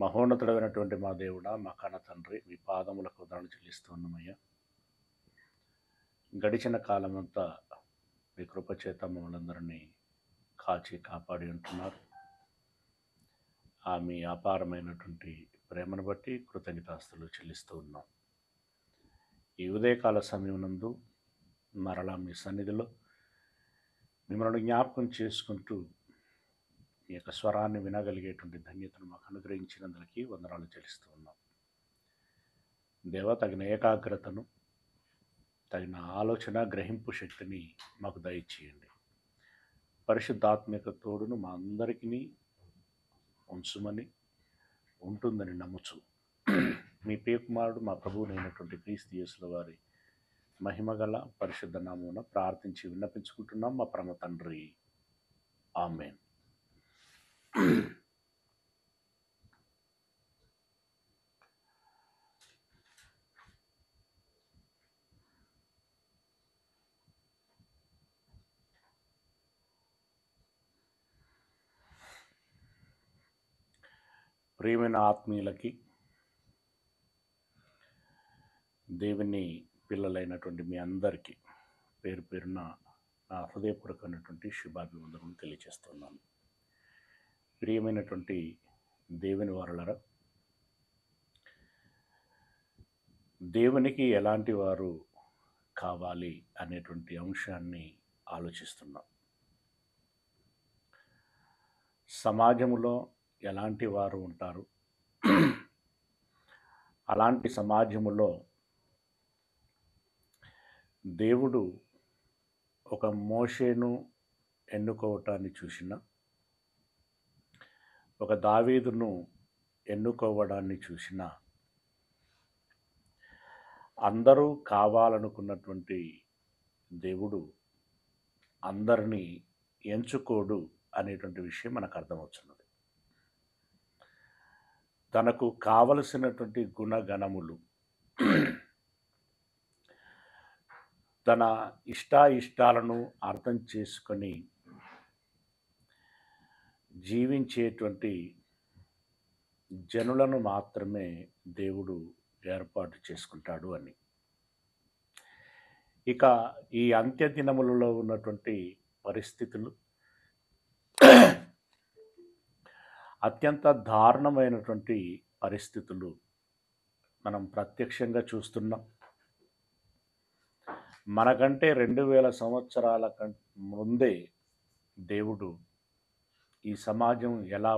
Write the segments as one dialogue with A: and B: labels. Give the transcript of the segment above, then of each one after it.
A: మహోన్నతుడైనటువంటి మా దేవుడా, మా కన్న తండ్రి, మీ పాదములకు వందనాలు చెల్లిస్తూ ఉన్నామయ్యా. గడిచిన కాలమంతా మీ కృపచేత మమ్మల్ందరినీ కాచి కాపాడి ఉంటున్నారు. మీ అపారమైనటువంటి ప్రేమను బట్టి కృతజ్ఞతాస్తులు చెల్లిస్తూ ఉన్నాం. ఈ ఉదయకాల సమయం నందు మరలా మీ సన్నిధిలో మిమ్మల్ని జ్ఞాపకం చేసుకుంటూ మీ యొక్క స్వరాన్ని వినగలిగేటువంటి ధన్యతను మాకు అనుగ్రహించినందులకి వందనాలు చెల్లిస్తూ ఉన్నాం. దేవ, తగిన ఏకాగ్రతను, తగిన ఆలోచన గ్రహింపు శక్తిని మాకు దయచేయండి. పరిశుద్ధాత్మిక తోడును మా అందరికీ ఉంచుమని, ఉంటుందని నమ్ముచు మీ ప్రియకుమారుడు మా ప్రభువునైనటువంటి క్రీస్తు యేసుల వారి మహిమగల పరిశుద్ధ నామమున ప్రార్థించి విన్నపించుకుంటున్నాం మా పరమ తండ్రి. ఆమేన్. ప్రియమైన ఆత్మీయులకి, దేవుని పిల్లలైనటువంటి మీ అందరికీ పేరు పేరున నా హృదయపూర్వకమైనటువంటి శుభాభివందనలు తెలియజేస్తున్నాను. ప్రియమైనటువంటి దేవుని వారలరా, దేవునికి ఎలాంటి వారు కావాలి అనేటువంటి అంశాన్ని ఆలోచిస్తున్నాం. సమాజంలో ఎలాంటి వారు ఉంటారు, అలాంటి సమాజములో దేవుడు ఒక మోషేను ఎన్నుకోవటాన్ని చూసిన, ఒక దావీదును ఎన్నుకోవడాన్ని చూసిన, అందరూ కావాలనుకున్నటువంటి దేవుడు అందరినీ ఎంచుకోడు అనేటువంటి విషయం మనకు అర్థమవుతున్నది. తనకు కావలసినటువంటి గుణగణములు, తన ఇష్టాయిష్టాలను అర్థం చేసుకొని జీవించేటువంటి జనులను మాత్రమే దేవుడు ఏర్పాటు చేసుకుంటాడు అని. ఇక ఈ అంత్య దినములలో ఉన్నటువంటి పరిస్థితులు అత్యంత దారుణమైనటువంటి పరిస్థితులు మనం ప్రత్యక్షంగా చూస్తున్నాం. మనకంటే 2000 సంవత్సరాల ముందే దేవుడు ఈ సమాజం ఎలా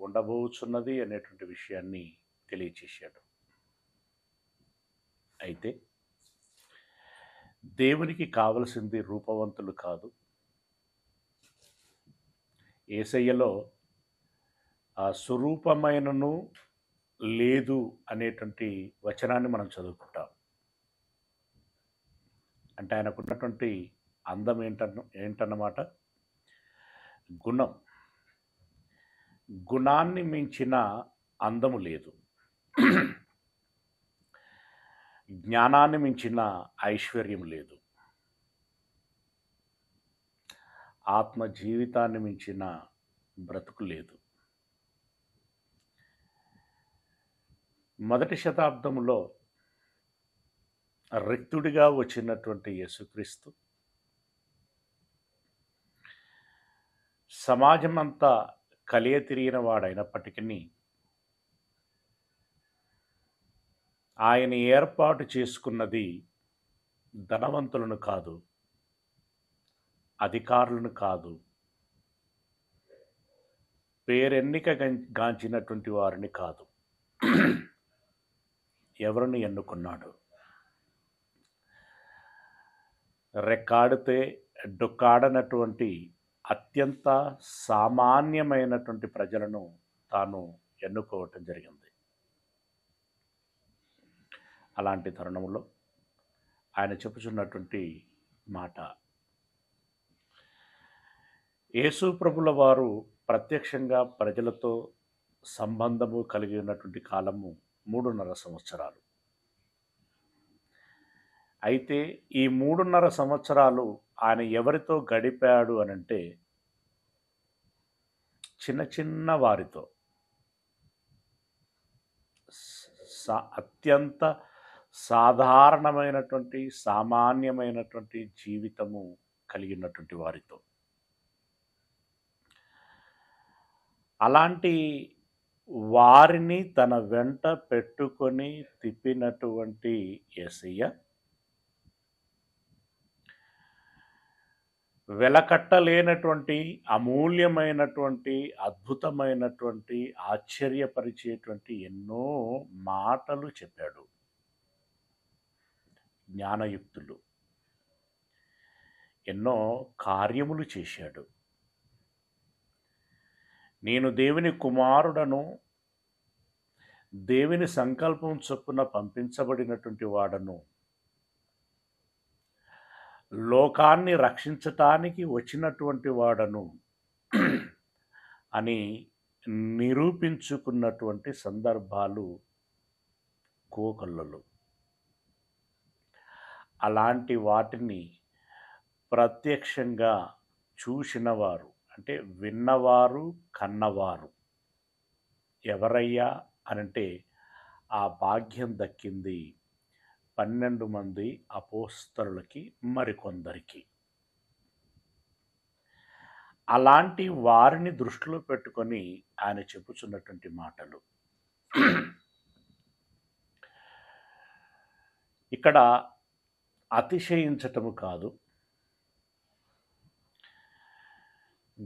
A: ఉండబోచున్నది అనేటువంటి విషయాన్ని తెలియచేశాడు. అయితే దేవునికి కావలసింది రూపవంతులు కాదు. యేసయ్యలో ఆ స్వరూపమైనను లేదు అనేటువంటి వచనాన్ని మనం చదువుకుంటాం. అంటే ఆయనకున్నటువంటి అందం ఏంటన్నమాట, గుణం. గుణాన్ని మించిన అందము లేదు, జ్ఞానాన్ని మించిన ఐశ్వర్యం లేదు, ఆత్మ జీవితాన్ని మించిన బ్రతుకు లేదు. మొదటి శతాబ్దంలో రిక్తుడిగా వచ్చినటువంటి యేసుక్రీస్తు సమాజమంతా కలియ తిరిగిన వాడైనప్పటికీ ఆయన ఏర్పాటు చేసుకున్నది ధనవంతులను కాదు, అధికారులను కాదు, పేరెన్నిక గాంచినటువంటి వారిని కాదు. ఎవరిని ఎన్నుకున్నాడు? రెక్కాడితే డొక్కాడనటువంటి అత్యంత సామాన్యమైనటువంటి ప్రజలను తాను ఎన్నుకోవటం జరిగింది. అలాంటి తరుణంలో ఆయన చెప్పుచున్నటువంటి మాట, యేసు ప్రభుల వారు ప్రత్యక్షంగా ప్రజలతో సంబంధము కలిగి ఉన్నటువంటి కాలము 3.5 సంవత్సరాలు. అయితే ఈ 3.5 సంవత్సరాలు ఆయన ఎవరితో గడిపాడు అనంటే చిన్న చిన్న వారితో, అత్యంత సాధారణమైనటువంటి సామాన్యమైనటువంటి జీవితము కలిగినటువంటి వారితో. అలాంటి వారిని తన వెంట పెట్టుకొని తిప్పినటువంటి యేసయ్య వెలకట్టలేనటువంటి అమూల్యమైనటువంటి అద్భుతమైనటువంటి ఆశ్చర్యపరిచేటువంటి ఎన్నో మాటలు చెప్పాడు. జ్ఞానయుక్తులు ఎన్నో కార్యములు చేశాడు. నేను దేవుని కుమారుడను, దేవుని సంకల్పం చొప్పున పంపించబడినటువంటి వాడను, లోకాన్ని రక్షించటానికి వచ్చినటువంటి వాడను అని నిరూపించుకున్నటువంటి సందర్భాలు కోకొల్లలు. అలాంటి వాటిని ప్రత్యక్షంగా చూసినవారు, అంటే విన్నవారు, కన్నవారు ఎవరయ్యా అనంటే ఆ భాగ్యం దక్కింది 12 మంది అపోస్తలులకి, మరికొందరికి. అలాంటి వారిని దృష్టిలో పెట్టుకొని ఆయన చెప్పుచున్నటువంటి మాటలు. ఇక్కడ అతిశయించటము కాదు,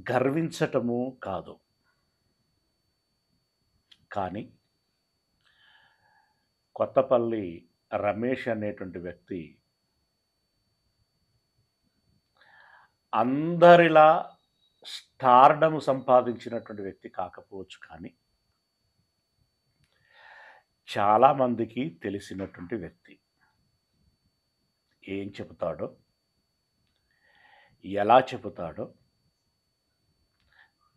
A: గర్వించటము కాదు, కానీ కొత్తపల్లి రమేష్ అనేటువంటి వ్యక్తి అందరిలా స్టార్డము సంపాదించినటువంటి వ్యక్తి కాకపోవచ్చు, కానీ చాలామందికి తెలిసినటువంటి వ్యక్తి. ఏం చెబుతాడో, ఎలా చెబుతాడో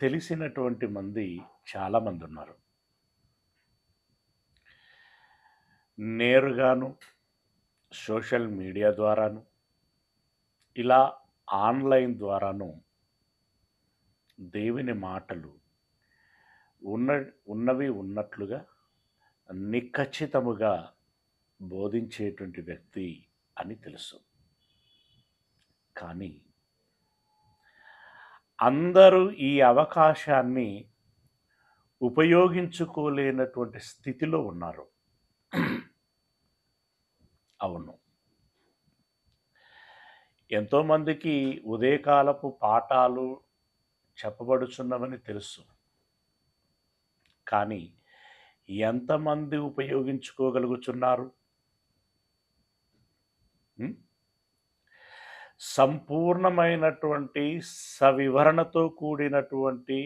A: తెలిసినటువంటి మంది చాలామంది ఉన్నారు. నేరుగాను, సోషల్ మీడియా ద్వారాను, ఇలా ఆన్లైన్ ద్వారాను దేవుని మాటలు ఉన్నవి ఉన్నట్లుగా నిఖచ్చితముగా బోధించేటువంటి వ్యక్తి అని తెలుసు. కానీ అందరూ ఈ అవకాశాన్ని ఉపయోగించుకోలేనటువంటి స్థితిలో ఉన్నారు. అవును, ఎంతోమందికి ఉదయకాలపు పాఠాలు చెప్పబడుచున్నవని తెలుసు, కానీ ఎంతమంది ఉపయోగించుకోగలుగుతున్నారు? సంపూర్ణమైనటువంటి సవివరణతో కూడినటువంటి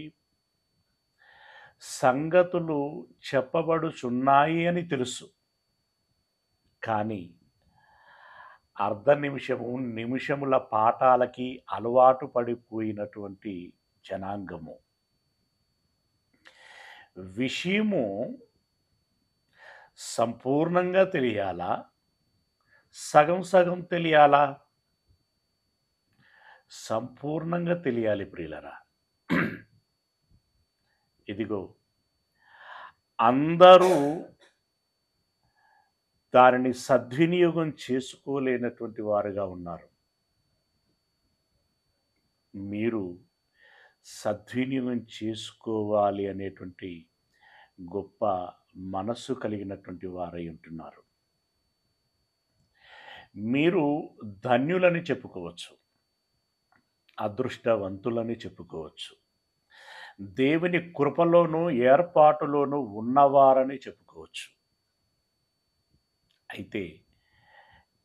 A: సంగతులు చెప్పబడుచున్నాయి అని తెలుసు, కానీ అర్ధ నిమిషము, నిమిషముల పాఠాలకి అలవాటు పడిపోయినటువంటి జనాంగము. విషయము సంపూర్ణంగా తెలియాలా, సగం సగం తెలియాలా? సంపూర్ణంగా తెలియాలి ప్రియులరా. ఇదిగో అందరూ దానిని సద్వినియోగం చేసుకోలేనటువంటి వారుగా ఉన్నారు. మీరు సద్వినియోగం చేసుకోవాలి అనేటువంటి గొప్ప మనస్సు కలిగినటువంటి వారై ఉంటున్నారు. మీరు ధన్యులని చెప్పుకోవచ్చు, అదృష్టవంతులని చెప్పుకోవచ్చు, దేవుని కృపలోనూ ఏర్పాటులోనూ ఉన్నవారని చెప్పుకోవచ్చు. అయితే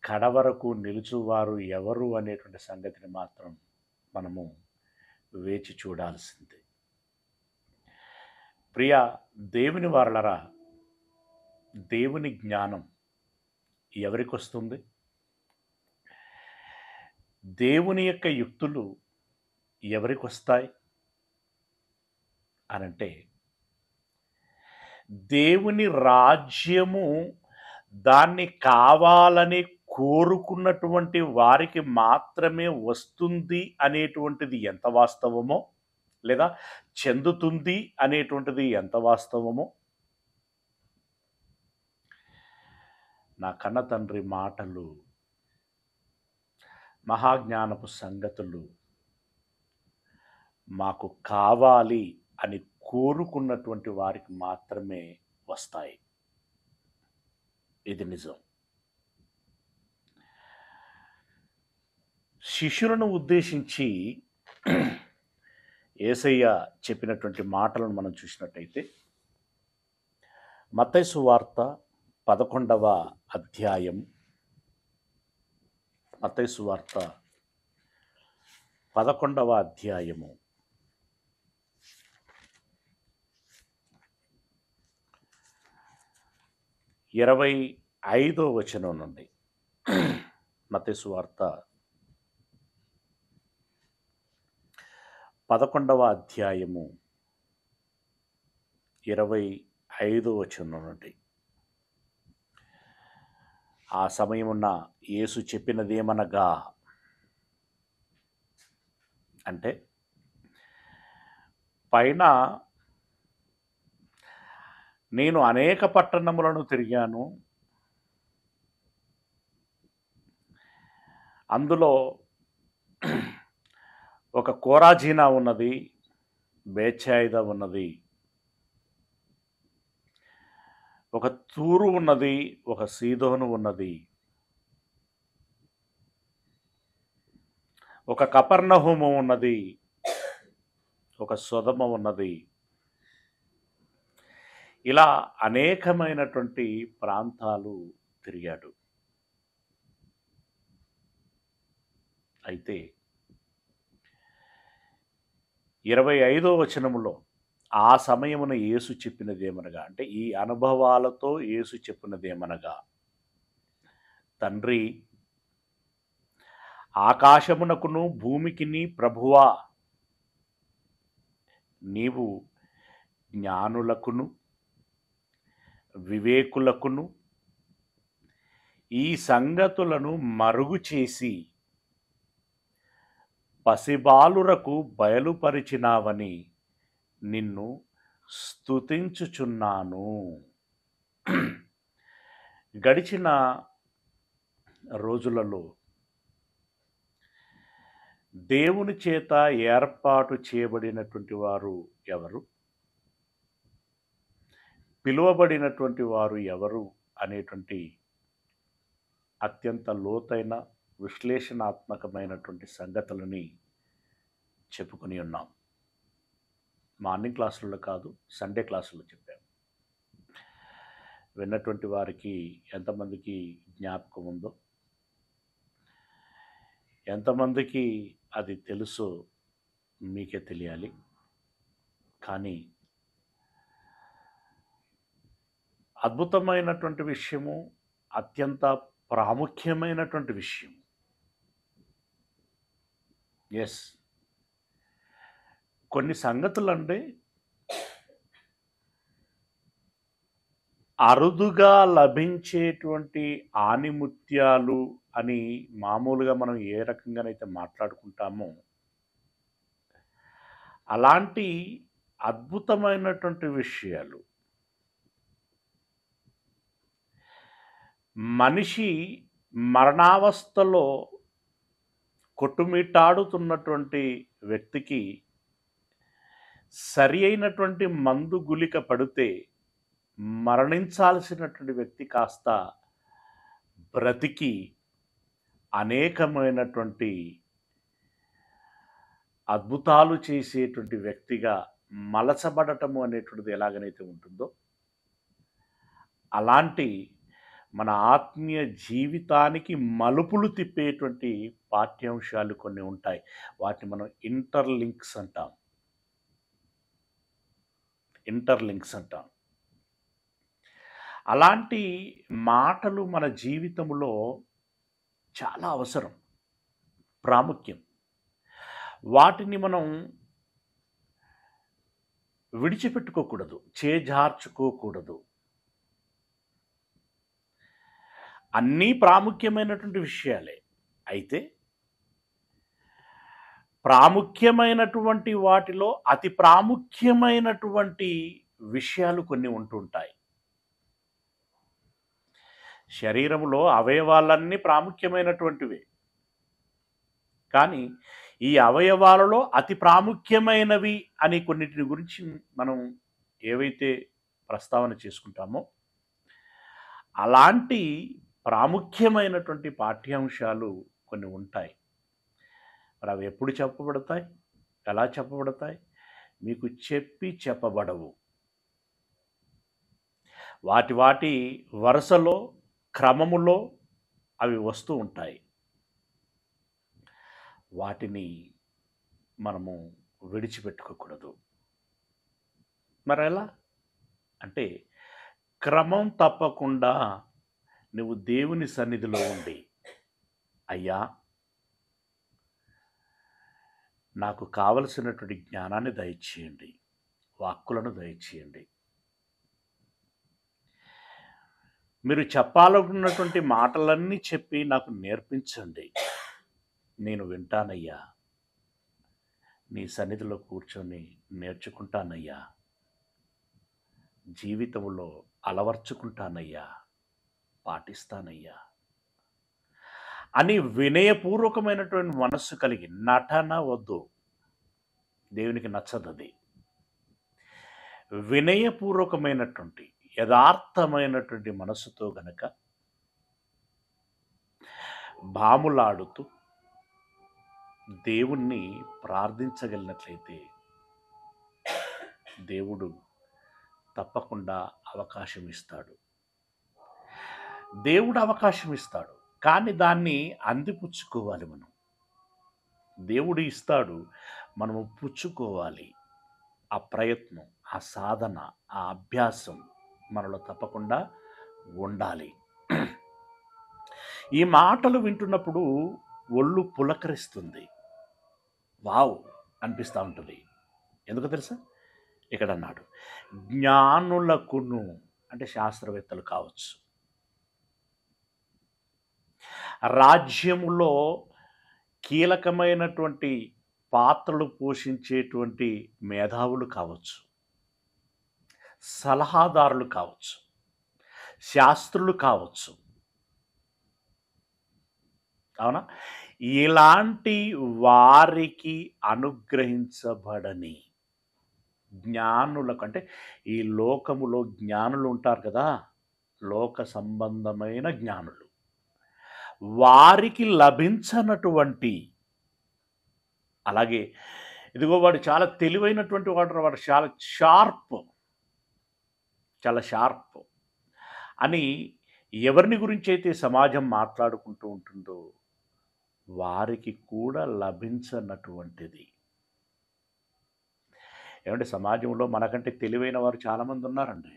A: కడవరకు నిలుచువారు ఎవరు అనేటువంటి సంగతిని మాత్రం మనము వేచి చూడాల్సిందే. ప్రియ దేవుని వారలరా, దేవుని జ్ఞానం ఎవరికి వస్తుంది? దేవుని యొక్క యుక్తులు ఎవరికి వస్తాయి అనంటే, దేవుని రాజ్యము దాన్ని కావాలని కోరుకున్నటువంటి వారికి మాత్రమే వస్తుంది అనేటువంటిది ఎంత వాస్తవమో, లేదా చెందుతుంది అనేటువంటిది ఎంత వాస్తవమో, నా కన్న తండ్రి మాటలు, మహాజ్ఞానపు సంగతులు మాకు కావాలి అని కోరుకున్నటువంటి వారికి మాత్రమే వస్తాయి. ఇది నిజం. శిష్యులను ఉద్దేశించి యేసయ్య చెప్పినటువంటి మాటలను మనం చూసినట్టయితే మత్తయి సువార్త 11వ అధ్యాయం, మత్తయి సువార్త 11వ అధ్యాయము 25వ వచనం నుండి. మత్తయి సువార్త 11వ అధ్యాయము 25వ వచనం నుండి. ఆ సమయమున యేసు చెప్పినదేమనగా, అంటే పైన నేను అనేక పట్టణములను తిరిగాను, అందులో ఒక కోరాజీనా ఉన్నది, బేత్సాయిదా ఉన్నది, ఒక తూరు ఉన్నది, ఒక సీదోను ఉన్నది, ఒక కపెర్నహూము ఉన్నది, ఒక సొదొమ ఉన్నది. ఇలా అనేకమైనటువంటి ప్రాంతాలు తిరిగాడు. అయితే 25వ వచనములో ఆ సమయమున యేసు చెప్పినదేమనగా, అంటే ఈ అనుభవాలతో యేసు చెప్పినదేమనగా, తండ్రి, ఆకాశమునకును భూమికిని ప్రభువా, నీవు జ్ఞానులకును వివేకులకును ఈ సంగతులను మరుగు చేసి పసిబాలురకు బయలుపరిచినావని నిన్ను స్తుతించుచున్నాను. గడిచిన రోజులలో దేవుని చేత ఏర్పాటు చేయబడినటువంటి వారు ఎవరు, పిలువబడినటువంటి వారు ఎవరు అనేటువంటి అత్యంత లోతైన విశ్లేషణాత్మకమైనటువంటి సంగతులని చెప్పుకొని ఉన్నాం. మార్నింగ్ క్లాసులలో కాదు, సండే క్లాసులో చెప్పాం. విన్నటువంటి వారికి ఎంతమందికి జ్ఞాపకం ఉందో, ఎంతమందికి అది తెలుసో మీకే తెలియాలి. కానీ అద్భుతమైనటువంటి విషయము, అత్యంత ప్రాముఖ్యమైనటువంటి విషయం. ఎస్, కొన్ని సంగతులంటే అరుదుగా లభించేటువంటి ఆణిముత్యాలు అని మామూలుగా మనం ఏ రకంగానైతే మాట్లాడుకుంటామో, అలాంటి అద్భుతమైనటువంటి విషయాలు మనిషి మరణావస్థలో కొట్టుమిట్టాడుతున్నటువంటి వ్యక్తికి సరి అయినటువంటి మందు గుళిక పడితే మరణించాల్సినటువంటి వ్యక్తి కాస్త బ్రతికి అనేకమైనటువంటి అద్భుతాలు చేసేటువంటి వ్యక్తిగా మలచబడటము అనేటువంటిది ఎలాగనైతే ఉంటుందో, అలాంటి మన ఆత్మీయ జీవితానికి మలుపులు తిప్పేటువంటి పాఠ్యాంశాలు కొన్ని ఉంటాయి. వాటిని మనం ఇంటర్లింక్స్ అంటాం. అలాంటి మాటలు మన జీవితంలో చాలా అవసరం, ప్రాముఖ్యం. వాటిని మనం విడిచిపెట్టుకోకూడదు, చేజార్చుకోకూడదు. అన్నీ ప్రాముఖ్యమైనటువంటి విషయాలే. అయితే ప్రాముఖ్యమైనటువంటి వాటిలో అతి ప్రాముఖ్యమైనటువంటి విషయాలు కొన్ని ఉంటుంటాయి. శరీరములో అవయవాలన్నీ ప్రాముఖ్యమైనటువంటివే. కానీ ఈ అవయవాలలో అతి ప్రాముఖ్యమైనవి అని కొన్నిటిని గురించి మనం ఏవైతే ప్రస్తావన చేసుకుంటామో అలాంటి ప్రాముఖ్యమైనటువంటి పాఠ్యాంశాలు కొన్ని ఉంటాయి. మరి అవి ఎప్పుడు చెప్పబడతాయి, ఎలా చెప్పబడతాయి? మీకు చెప్పబడవు. వాటి వరుసలో, క్రమములో అవి వస్తూ ఉంటాయి. వాటిని మనము విడిచిపెట్టుకోకూడదు. మరి ఎలా అంటే, క్రమం తప్పకుండా నువ్వు దేవుని సన్నిధిలో ఉండి, అయ్యా నాకు కావలసినటువంటి జ్ఞానాన్ని దయచేయండి, వాక్కులను దయచేయండి, మీరు చెప్పాలనుకున్నటువంటి మాటలన్నీ చెప్పి నాకు నేర్పించండి, నేను వింటానయ్యా, నీ సన్నిధిలో కూర్చొని నేర్చుకుంటానయ్యా, జీవితంలో అలవర్చుకుంటానయ్యా, పాటిస్తానయ్యా అని వినయపూర్వకమైనటువంటి మనస్సు కలిగి, నటన వద్దు, దేవునికి నచ్చదది. వినయపూర్వకమైనటువంటి యథార్థమైనటువంటి మనస్సుతో గనక భాములాడుతూ దేవుణ్ణి ప్రార్థించగలిగినట్లయితే దేవుడు తప్పకుండా అవకాశం ఇస్తాడు. దేవుడు అవకాశం ఇస్తాడు, కానీ దాన్ని అందిపుచ్చుకోవాలి మనం. దేవుడు ఇస్తాడు, మనము పుచ్చుకోవాలి. ఆ ప్రయత్నం, ఆ సాధన, ఆ అభ్యాసం మనలో తప్పకుండా ఉండాలి. ఈ మాటలు వింటున్నప్పుడు ఒళ్ళు పులకరిస్తుంది, వావ్ అనిపిస్తూ ఉంటుంది. ఎందుకు తెలుసా? ఇక్కడ అన్నాడు, జ్ఞానులకును, అంటే శాస్త్రవేత్తలు కావచ్చు, రాజ్యములో కీలకమైనటువంటి పాత్రలు పోషించేటువంటి మేధావులు కావచ్చు, సలహాదారులు కావచ్చు, శాస్త్రులు కావచ్చు, అవునా? ఇలాంటి వారికి అనుగ్రహించబడని జ్ఞానులకు, అంటే ఈ లోకములో జ్ఞానులు ఉంటారు కదా, లోక సంబంధమైన జ్ఞానులు, వారికి లభించనటువంటి, అలాగే ఇదిగో వాడు చాలా తెలివైనటువంటి వాడు చాలా షార్ప్ అని ఎవరిని గురించి అయితే సమాజం మాట్లాడుకుంటూ ఉంటుందో వారికి కూడా లభించనటువంటిది. ఏమంటే సమాజంలో మనకంటే తెలివైన వారు చాలామంది ఉన్నారండి,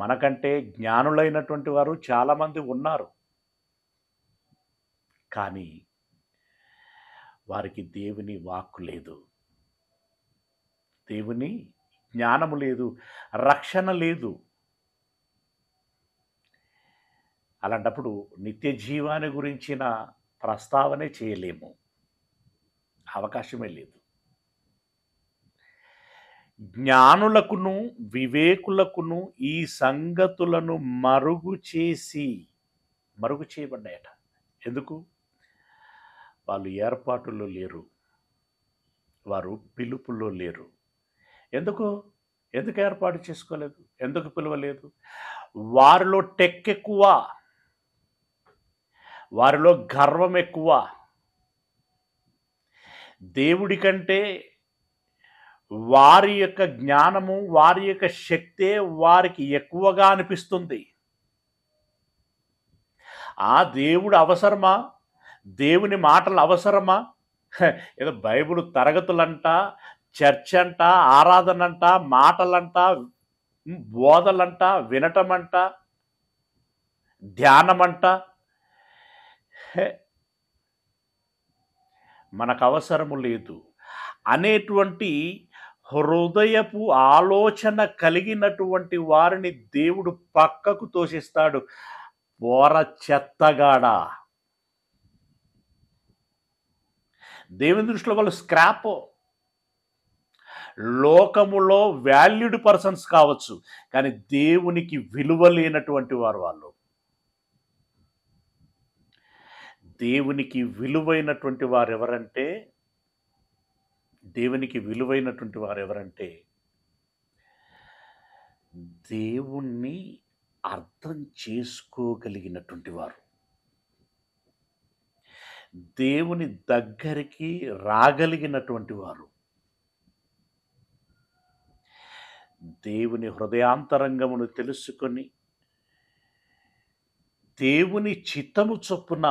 A: మనకంటే జ్ఞానులైనటువంటి వారు చాలామంది ఉన్నారు. కానీ వారికి దేవుని వాక్కు లేదు, దేవుని జ్ఞానము లేదు, రక్షణ లేదు. అలాంటప్పుడు నిత్య జీవాన్ని గురించిన ప్రస్తావనే చేయలేము, అవకాశమే లేదు. జ్ఞానులకును వివేకులకును ఈ సంగతులను మరుగు చేయబడ్డాయట. ఎందుకు? వాళ్ళు ఏర్పాటులో లేరు, వారు పిలుపులో లేరు. ఎందుకు ఏర్పాటు చేసుకోలేదు? ఎందుకు పిలవలేదు? వారిలో ఎక్కువ, వారిలో గర్వం ఎక్కువ. దేవుడి కంటే వారి యొక్క జ్ఞానము, వారి యొక్క శక్తే వారికి ఎక్కువగా అనిపిస్తుంది. ఆ దేవుడు అవసరమా? దేవుని మాటలు అవసరమా? ఏదో బైబిల్ తరగతులంట, చర్చ్ అంట, ఆరాధనంట, మాటలంట, బోధలంట, వినటమంట, ధ్యానమంట, మనకు అవసరము లేదు అనేటువంటి హృదయపు ఆలోచన కలిగినటువంటి వారిని దేవుడు పక్కకు తోసిస్తాడు. పోర చెత్తగాడా, దేవుని దృష్టిలో వాళ్ళు స్క్రాప్. లోకములో వాల్యూడ్ పర్సన్స్ కావచ్చు, కానీ దేవునికి విలువ లేనటువంటి వారు వాళ్ళు. దేవునికి విలువైనటువంటి వారు ఎవరంటే దేవుణ్ణి అర్థం చేసుకోగలిగినటువంటి వారు, దేవుని దగ్గరికి రాగలిగినటువంటి వారు, దేవుని హృదయాంతరంగమును తెలుసుకొని దేవుని చిత్తము చొప్పున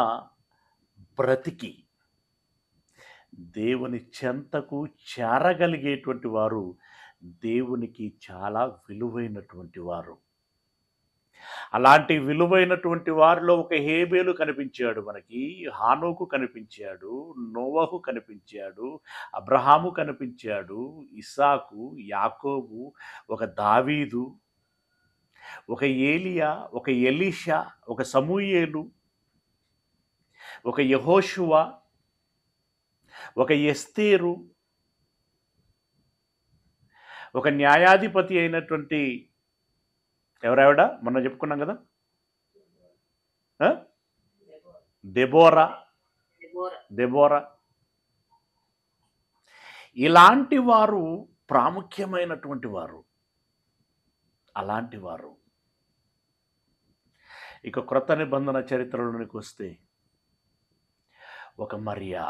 A: బ్రతికి దేవుని చెంతకు చేరగలిగేటువంటి వారు దేవునికి చాలా విలువైనటువంటి వారు. అలాంటి విలువైనటువంటి వారిలో ఒక హేబేలు కనిపించాడు, మనకి హానోకు కనిపించాడు, నోవహు కనిపించాడు, అబ్రహాము కనిపించాడు, ఇస్సాకు, యాకోబు, ఒక దావీదు, ఒక ఏలియా, ఒక ఎలీషా, ఒక సమూయేలు, ఒక యెహోషువ, ఒక ఎస్తేరు, ఒక న్యాయాధిపతి అయినటువంటి ఎవరావిడ మొన్న చెప్పుకున్నాం కదా, దెబోరా. ఇలాంటి వారు ప్రాముఖ్యమైనటువంటి వారు. అలాంటి వారు ఇక క్రొత్త నిబంధన చరిత్రలోనికి వస్తే ఒక మరియా,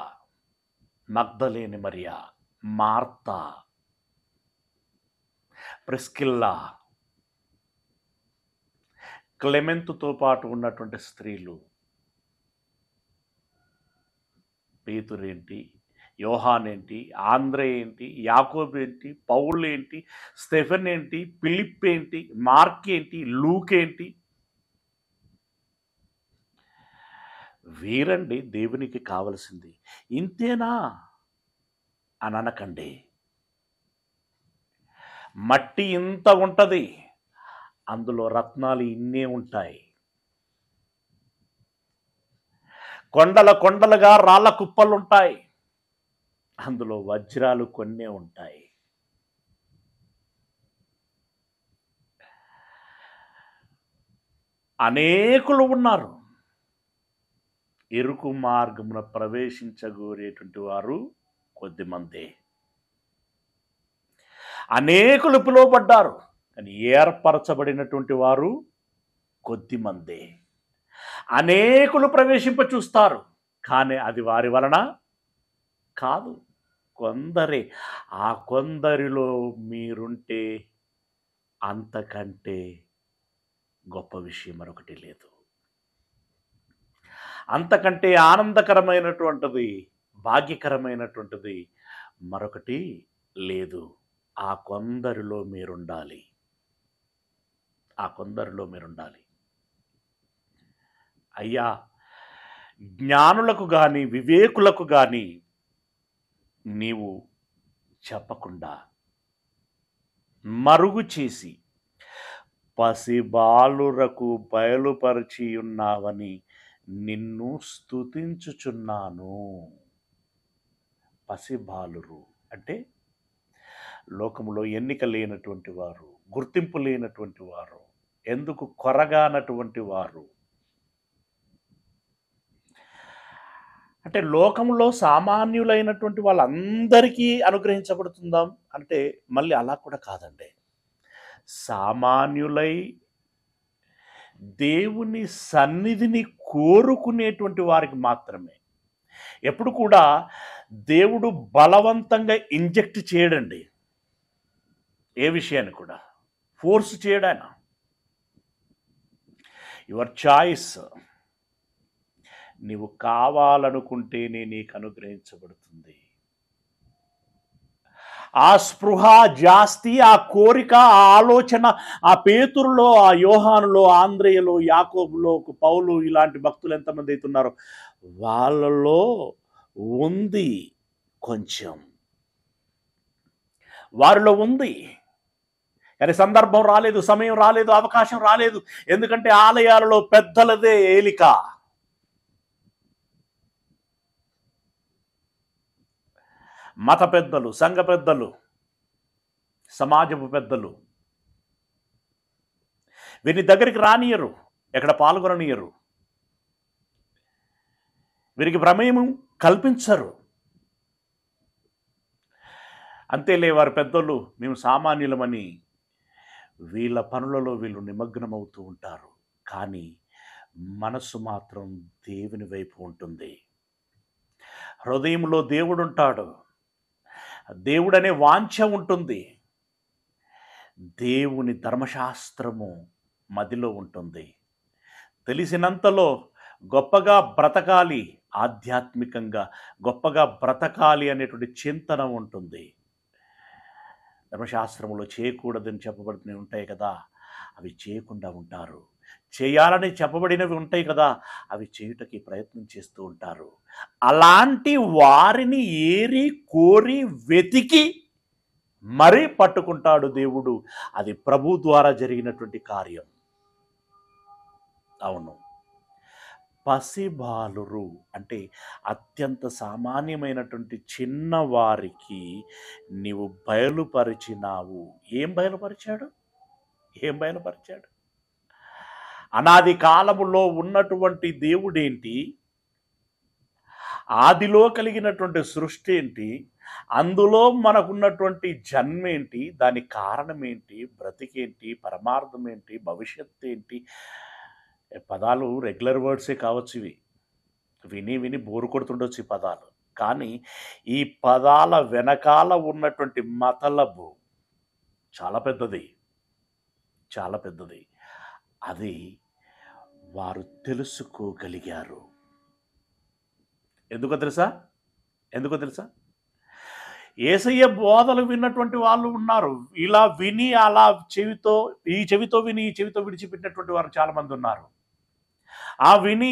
A: మగ్దలేని మరియా, మార్తా, ప్రిస్కిల్లా, క్లెమెంతుతో పాటు ఉన్నటువంటి స్త్రీలు, పేతురు ఏంటి, యోహాన్ ఏంటి, ఆంద్రే ఏంటి, యాకోబు ఏంటి, పౌలు ఏంటి, స్టెఫెన్ ఏంటి, ఫిలిప్ ఏంటి, మార్క్ ఏంటి, లూక్ ఏంటి, వీరండి దేవునికి కావలసింది. ఇంతేనా అని అనకండి. మట్టి ఇంత ఉంటుంది, అందులో రత్నాలు ఇన్నే ఉంటాయి. కొండలుగా రాళ్ళ కుప్పలు ఉంటాయి, అందులో వజ్రాలు కొన్నే ఉంటాయి. అనేకులు ఉన్నారు, ఇరుకు మార్గమున ప్రవేశించగోరేటువంటి వారు కొద్దిమందే. అనేకులు పిలువబడ్డారు, కానీ ఏర్పరచబడినటువంటి వారు కొద్దిమందే. అనేకులు ప్రవేశింప చూస్తారు, కానీ అది వారి వలన కాదు, కొందరే. ఆ కొందరిలో మీరుంటే అంతకంటే గొప్ప విషయం మరొకటి లేదు. అంతకంటే ఆనందకరమైనటువంటిది, భాగ్యకరమైనటువంటిది మరొకటి లేదు. ఆ కొందరిలో మీరుండాలి. అయ్యా, జ్ఞానులకు కానీ వివేకులకు కానీ నీవు చెప్పకుండా మరుగు చేసి పసిబాలురకు బయలుపరిచి ఉన్నావని నిన్ను స్తుతించుచున్నాను. పసిబాలురు అంటే లోకములో ఎన్నిక లేనటువంటి వారు, గుర్తింపు లేనటువంటి వారు, ఎందుకు కొరగానటువంటి వారు. అంటే లోకంలో సామాన్యులైనటువంటి వాళ్ళందరికీ అనుగ్రహించబడుతుందాం అంటే మళ్ళీ అలా కూడా కాదండి. సామాన్యులై దేవుని సన్నిధిని కోరుకునేటువంటి వారికి మాత్రమే. ఎప్పుడు కూడా దేవుడు బలవంతంగా ఇంజెక్ట్ చేయడండి, ఏ విషయాన్ని కూడా ఫోర్స్ చేయడాయన. Your choice. నీవు కావాలనుకుంటేనే నీకు అనుగ్రహించబడుతుంది. ఆ స్పృహ, జాస్తి, ఆ కోరిక, ఆ ఆలోచన ఆ పేతురులో, ఆ యోహానులో, ఆంద్రేయలో, యాకోబులో, పౌలు ఇలాంటి భక్తులు ఎంతమంది అవుతున్నారో వాళ్ళలో ఉంది. కొంచెం వారిలో ఉంది, కానీ సందర్భం రాలేదు, సమయం రాలేదు, అవకాశం రాలేదు. ఎందుకంటే ఆలయాలలో పెద్దలదే ఏలిక. మత పెద్దలు, సంఘ పెద్దలు సమాజపు పెద్దలు వీరిని దగ్గరికి రానియరు, ఎక్కడ పాల్గొననియరు, వీరికి ప్రమేయం కల్పించరు. అంతేలే వారి పెద్దలు మేము సామాన్యులమని వీళ్ళ పనులలో వీళ్ళు నిమగ్నమవుతూ ఉంటారు. కానీ మనసు మాత్రం దేవుని వైపు ఉంటుంది. హృదయంలో దేవుడు ఉంటాడు, దేవుడనే వాంఛ ఉంటుంది, దేవుని ధర్మశాస్త్రము మదిలో ఉంటుంది. తెలిసినంతలో గొప్పగా బ్రతకాలి, ఆధ్యాత్మికంగా గొప్పగా బ్రతకాలి అనేటువంటి చింతన ఉంటుంది. ధర్మశాస్త్రంలో చేయకూడదని చెప్పబడినవి ఉంటాయి కదా, అవి చేయకుండా ఉంటారు. చేయాలని చెప్పబడినవి ఉంటాయి కదా, అవి చేయుటకి ప్రయత్నం చేస్తూ ఉంటారు. అలాంటి వారిని ఏరి కోరి వెతికి మరీ పట్టుకుంటాడు దేవుడు. అది ప్రభు ద్వారా జరిగినటువంటి కార్యం. అవును, పసిబాలురు అంటే అత్యంత సామాన్యమైనటువంటి చిన్నవారికి నీవు బయలుపరిచినావు. ఏం బయలుపరిచాడు? ఏం బయలుపరిచాడు? అనాది కాలములో ఉన్నటువంటి దేవుడేంటి, ఆదిలో కలిగినటువంటి సృష్టి ఏంటి, అందులో మనకున్నటువంటి జన్మేంటి, దాని కారణం ఏంటి, బ్రతికేంటి, పరమార్థం ఏంటి, భవిష్యత్తు ఏంటి. పదాలు రెగ్యులర్ వర్డ్సే కావచ్చు, ఇవి విని విని బోరు కొడుతుండొచ్చు ఈ పదాలు. కానీ ఈ పదాల వెనకాల ఉన్నటువంటి మతలబు చాలా పెద్దది, చాలా పెద్దది. అది వారు తెలుసుకోగలిగారు. ఎందుకో తెలుసా? యేసయ్య బోధలు విన్నటువంటి వాళ్ళు ఉన్నారు. ఇలా విని అలా ఈ చెవితో విని ఈ చెవితో విడిచిపెట్టినటువంటి వారు చాలామంది ఉన్నారు. విని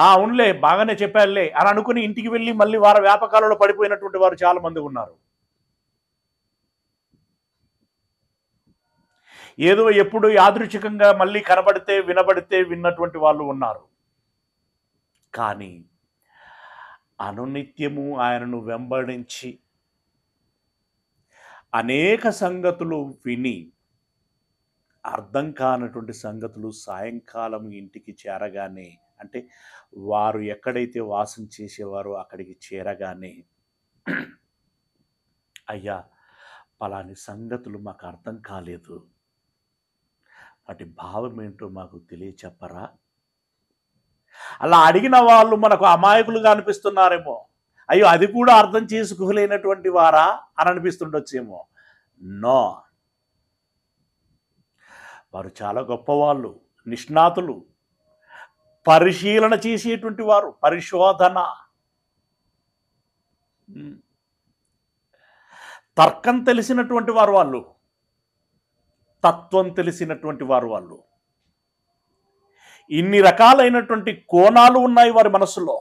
A: అవునులే బాగానే చెప్పారులే అని అనుకుని ఇంటికి వెళ్ళి మళ్ళీ వారి వ్యాపకాలలో పడిపోయినటువంటి వారు చాలామంది ఉన్నారు. ఏదో ఎప్పుడు యాదృచ్ఛికంగా మళ్ళీ కనబడితే వినబడితే విన్నటువంటి వాళ్ళు ఉన్నారు. కానీ అనునిత్యము ఆయనను వెంబడించి అనేక సంగతులు విని అర్థం కానటువంటి సంగతులు సాయంకాలం ఇంటికి చేరగానే, అంటే వారు ఎక్కడైతే వాసం చేసేవారో అక్కడికి చేరగానే, అయ్యా పలాని సంగతులు మాకు అర్థం కాలేదు, వాటి భావం ఏంటో మాకు తెలియచెప్పరా? అలా అడిగిన వాళ్ళు మనకు అమాయకులుగా అనిపిస్తున్నారేమో. అయ్యో అది కూడా అర్థం చేసుకోలేనటువంటి వారా అని అనిపిస్తుండొచ్చేమో. నో, వారు చాలా గొప్పవాళ్ళు, నిష్ణాతులు, పరిశీలన చేసేటువంటి వారు, పరిశోధన, తర్కం తెలిసినటువంటి వారు, వాళ్ళు తత్వం తెలిసినటువంటి వారు. ఇన్ని రకాలైనటువంటి కోణాలు ఉన్నాయి వారి మనసులో.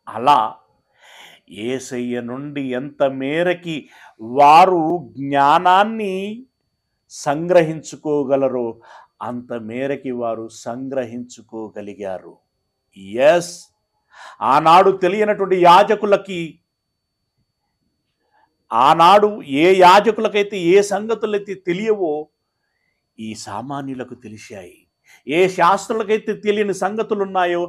A: అలా యేసయ్య నుండి ఎంత మేరకి వారు జ్ఞానాన్ని సంగ్రహించుకోగలరో అంత మేరకి వారు సంగ్రహించుకోగలిగారు. ఎస్, ఆనాడు తెలియనటువంటి యాజకులకి, ఆనాడు ఏ యాజకులకైతే ఏ సంగతులైతే తెలియవో ఈ సామాన్యులకు తెలిసాయి. ఏ శాస్త్రులకైతే తెలియని సంగతులు ఉన్నాయో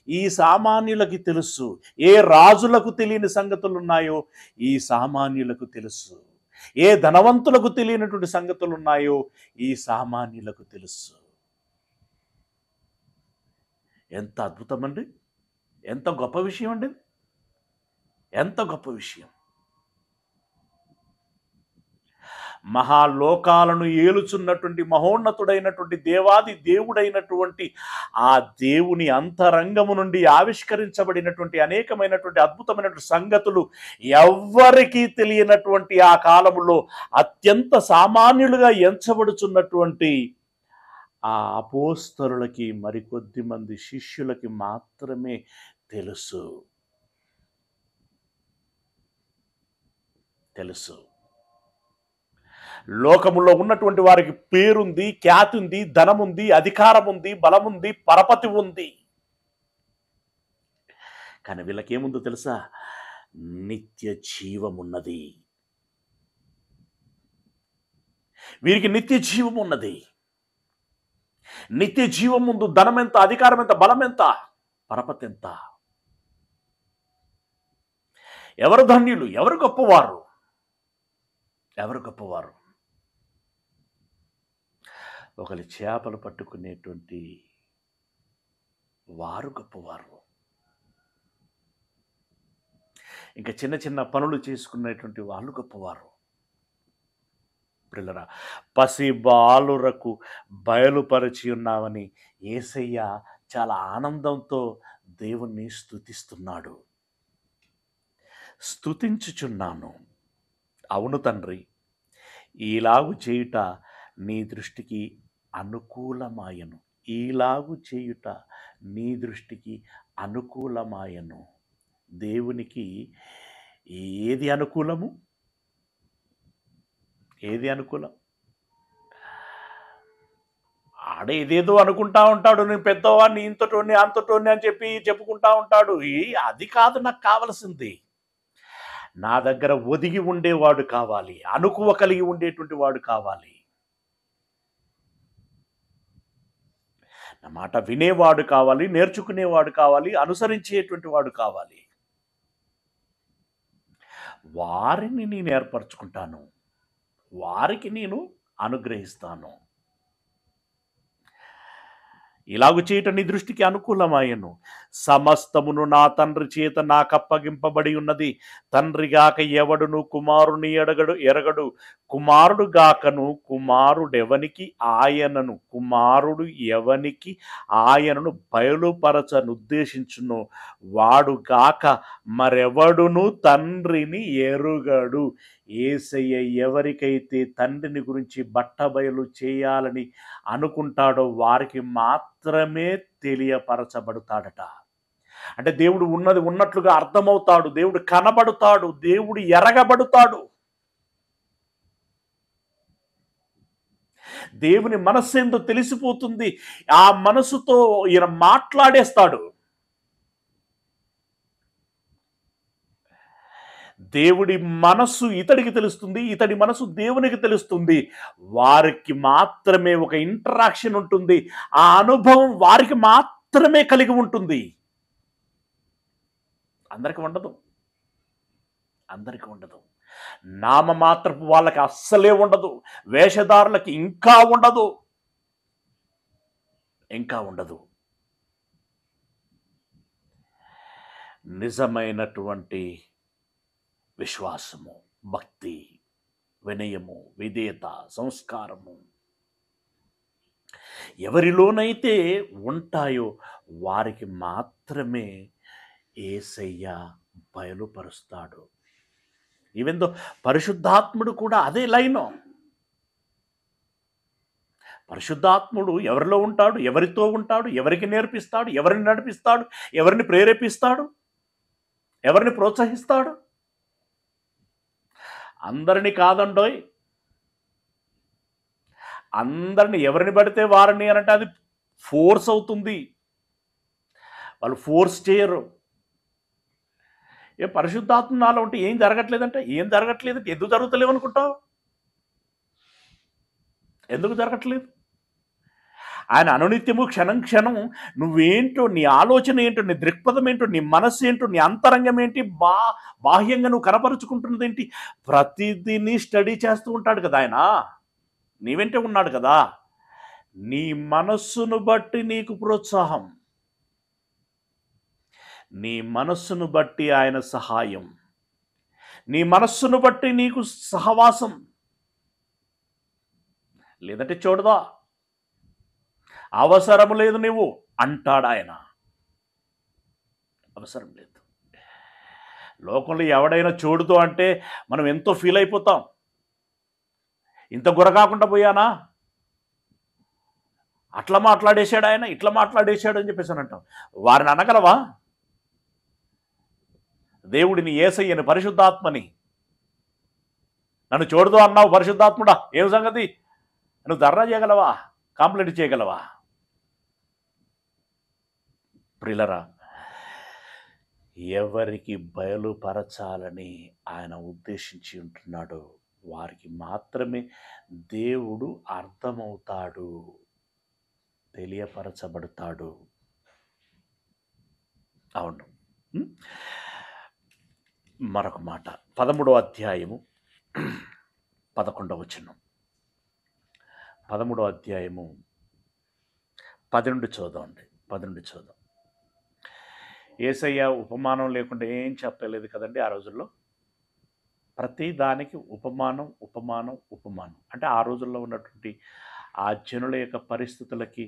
A: ఈ సామాన్యులకి తెలుసు. ఏ రాజులకు తెలియని సంగతులు ఉన్నాయో ఈ సామాన్యులకు తెలుసు. ఏ ధనవంతులకు తెలియనటువంటి సంగతులు ఉన్నాయో ఈ సామాన్యులకు తెలుసు. ఎంత అద్భుతం అండి! ఎంత గొప్ప విషయం అండి! ఎంత గొప్ప విషయం! మహాలోకాలను ఏలుచున్నటువంటి మహోన్నతుడైనటువంటి దేవాది దేవుడైనటువంటి ఆ దేవుని అంతరంగము నుండి ఆవిష్కరించబడినటువంటి అనేకమైనటువంటి అద్భుతమైనటువంటి సంగతులు ఎవ్వరికీ తెలియనటువంటి ఆ కాలములో అత్యంత సామాన్యులుగా ఎంచబడుచున్నటువంటి ఆ అపోస్తలులకి, మరికొద్ది మంది శిష్యులకి మాత్రమే తెలుసు. లోకములో ఉన్నటువంటి వారికి పేరుంది, ఖ్యాతి ఉంది, ధనం ఉంది, అధికారం ఉంది, బలం ఉంది, పరపతి ఉంది. కానీ వీళ్ళకేముందో తెలుసా? నిత్య జీవమున్నది. వీరికి నిత్య జీవం ఉన్నది. నిత్య జీవం ముందు ధనం ఎంత, అధికారం ఎంత, బలం ఎంత, పరపతి ఎంత? ఎవరు ధన్యులు? ఎవరు గొప్పవారు? ఎవరు గొప్పవారు? ఒకరి చేపలు పట్టుకునేటువంటి వారు గొప్పవారు. ఇంకా చిన్న చిన్న పనులు చేసుకునేటువంటి వాళ్ళు గొప్పవారు. పిల్లరా, పసి బాలురకు బయలుపరిచి ఉన్నావని యేసయ్య చాలా ఆనందంతో దేవుణ్ణి స్తుతిస్తున్నాడు. స్తుతించుచున్నాను, అవును తండ్రి, ఈలాగు చేయుట నీ దృష్టికి అనుకూలమాయను. ఈలాగు చేయుట నీ దృష్టికి అనుకూలమాయను. దేవునికి ఏది అనుకూలము? ఏది అనుకూలం? ఆడేదేదో అనుకుంటా ఉంటాడు, నేను పెద్దవాడిని, ఇంతటోని అంతటోని అని చెప్పి చెప్పుకుంటా ఉంటాడు. అది కాదు నాకు కావలసింది. నా దగ్గర ఒదిగి ఉండేవాడు కావాలి, అనుకువ కలిగి ఉండేటువంటి వాడు కావాలి, నా మాట వినేవాడు కావాలి, నేర్చుకునేవాడు కావాలి, అనుసరించేటువంటి వాడు కావాలి. వారిని నేను ఏర్పరచుకుంటాను, వారికి నేను అనుగ్రహిస్తాను. ఇలాగు చేయటం నీ దృష్టికి అనుకూలమాయను. సమస్తమును నా తండ్రి చేత నాకప్పగింపబడి ఉన్నది. తండ్రిగాక ఎవడును కుమారుని ఎరగడు, కుమారుడు గాకను కుమారుడెవనికి ఆయనను, కుమారుడు ఎవనికి ఆయనను బయలుపరచనుద్దేశించును, వాడు గాక మరెవడును తండ్రిని ఎరుగడు. యేసయ్య ఎవరికైతే తండ్రిని గురించి బట్టబయలు చేయాలని అనుకుంటాడో వారికి మాత్రమే తెలియపరచబడతాడట. అంటే దేవుడు ఉన్నది ఉన్నట్లుగా అర్థమవుతాడు, దేవుడు కనబడుతాడు, దేవుడు ఎరగబడుతాడు. దేవుని మనస్సు ఏందో తెలిసిపోతుంది. ఆ మనసుతో ఈయన మాట్లాడేస్తాడు. దేవుడి మనస్సు ఇతడికి తెలుస్తుంది, ఇతడి మనసు దేవునికి తెలుస్తుంది. వారికి మాత్రమే ఒక ఇంటరాక్షన్ ఉంటుంది. ఆ అనుభవం వారికి మాత్రమే కలిగి ఉంటుంది. అందరికి ఉండదు, అందరికి ఉండదు. నామమాత్రపు వాళ్ళకి అస్సలే ఉండదు, వేషధారులకి ఇంకా ఉండదు, ఇంకా ఉండదు. నిజమైనటువంటి విశ్వాసము, భక్తి, వినయము, విధేయత, సంస్కారము ఎవరిలోనైతే ఉంటాయో వారికి మాత్రమే యేసయ్య బయలుపరుస్తాడు. ఈవెందో పరిశుద్ధాత్ముడు కూడా అదే లైను. పరిశుద్ధాత్ముడు ఎవరిలో ఉంటాడు, ఎవరితో ఉంటాడు, ఎవరికి నేర్పిస్తాడు, ఎవరిని నడిపిస్తాడు, ఎవరిని ప్రేరేపిస్తాడు, ఎవరిని ప్రోత్సహిస్తాడు? అందరినీ కాదండోయ్. అందరిని ఎవరిని పడితే వారిని అనంటే అది ఫోర్స్ అవుతుంది. వాళ్ళు ఫోర్స్ చేయరు. పరిశుద్ధాత్మ నాలో ఉంటే ఏం జరగట్లేదంటే ఏం జరగట్లేదంటే ఎందుకు జరుగుతలేవు అనుకుంటావు? ఎందుకు జరగట్లేదు? ఆయన అనునిత్యము క్షణం క్షణం నువ్వేంటో, నీ ఆలోచన ఏంటో, నీ దృక్పథం ఏంటో, నీ మనస్సు ఏంటో, నీ అంతరంగం ఏంటి, బాహ్యంగా నువ్వు కనపరుచుకుంటున్నది ఏంటి, ప్రతిదీని స్టడీ చేస్తూ ఉంటాడు కదా ఆయన. నీ వెంటే ఉన్నాడు కదా. నీ మనస్సును బట్టి నీకు ప్రోత్సాహం, నీ మనస్సును బట్టి ఆయన సహాయం, నీ మనస్సును బట్టి నీకు సహవాసం. లేదంటే చూడదా, అవసరం లేదు నువ్వు అంటాడు ఆయన. అవసరం లేదు. లోకంలో ఎవడైనా చూడుతో అంటే మనం ఎంతో ఫీల్ అయిపోతాం. ఇంత గురకాకుండా పోయానా, అట్లా మాట్లాడేశాడు ఆయన, ఇట్లా మాట్లాడేశాడు అని చెప్పేసి అని అంటాం. వారిని అనగలవా? దేవుడిని, యేసయ్యని, పరిశుద్ధాత్మని నన్ను చూడదు అన్నావు, పరిశుద్ధాత్ముడా ఏం సంగతి, నువ్వు ధర్నా చేయగలవా, కంప్లైంట్ చేయగలవా? ప్రియులరా, ఎవరికి బయలుపరచాలని ఆయన ఉద్దేశించి ఉంటున్నాడో వారికి మాత్రమే దేవుడు అర్థమవుతాడు, తెలియపరచబడతాడు. అవును. మరొక మాట 13వ అధ్యాయము 11వ వచనం. 13వ అధ్యాయము 12 చూద్దామండి. 12 చూద్దాం. యేసయ్య ఉపమానం లేకుండా ఏం చెప్పలేదు కదండి ఆ రోజుల్లో. ప్రతి దానికి ఉపమానం ఉపమానం ఉపమానం. అంటే ఆ రోజుల్లో ఉన్నటువంటి ఆ జనుల యొక్క పరిస్థితులకి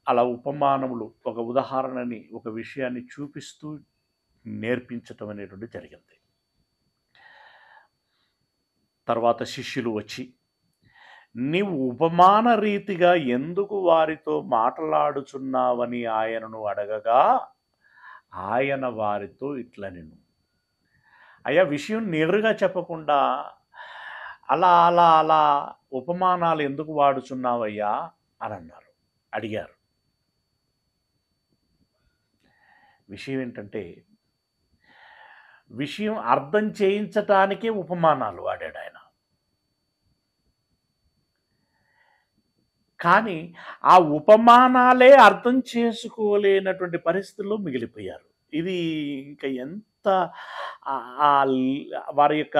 A: అలా ఉపమానములు, ఒక ఉదాహరణని, ఒక విషయాన్ని చూపిస్తూ నేర్పించటం అనేటువంటి జరిగింది. తర్వాత శిష్యులు వచ్చి, నీవు ఉపమాన రీతిగా ఎందుకు వారితో మాట్లాడుచున్నావని ఆయనను అడగగా, ఆయన వారితో ఇట్లనెను. అయ్యా, విషయం నేరుగా చెప్పకుండా అలా అలా అలా ఉపమానాలు ఎందుకు వాడుచున్నావయ్యా అని అన్నారు, అడిగారు. విషయం ఏంటంటే, విషయం అర్థం చేయించటానికే ఉపమానాలు వాడాడు ఆయన. కానీ ఆ ఉపమానాలే అర్థం చేసుకోలేనటువంటి పరిస్థితుల్లో మిగిలిపోయారు. ఇది ఇంకా ఎంత వారి యొక్క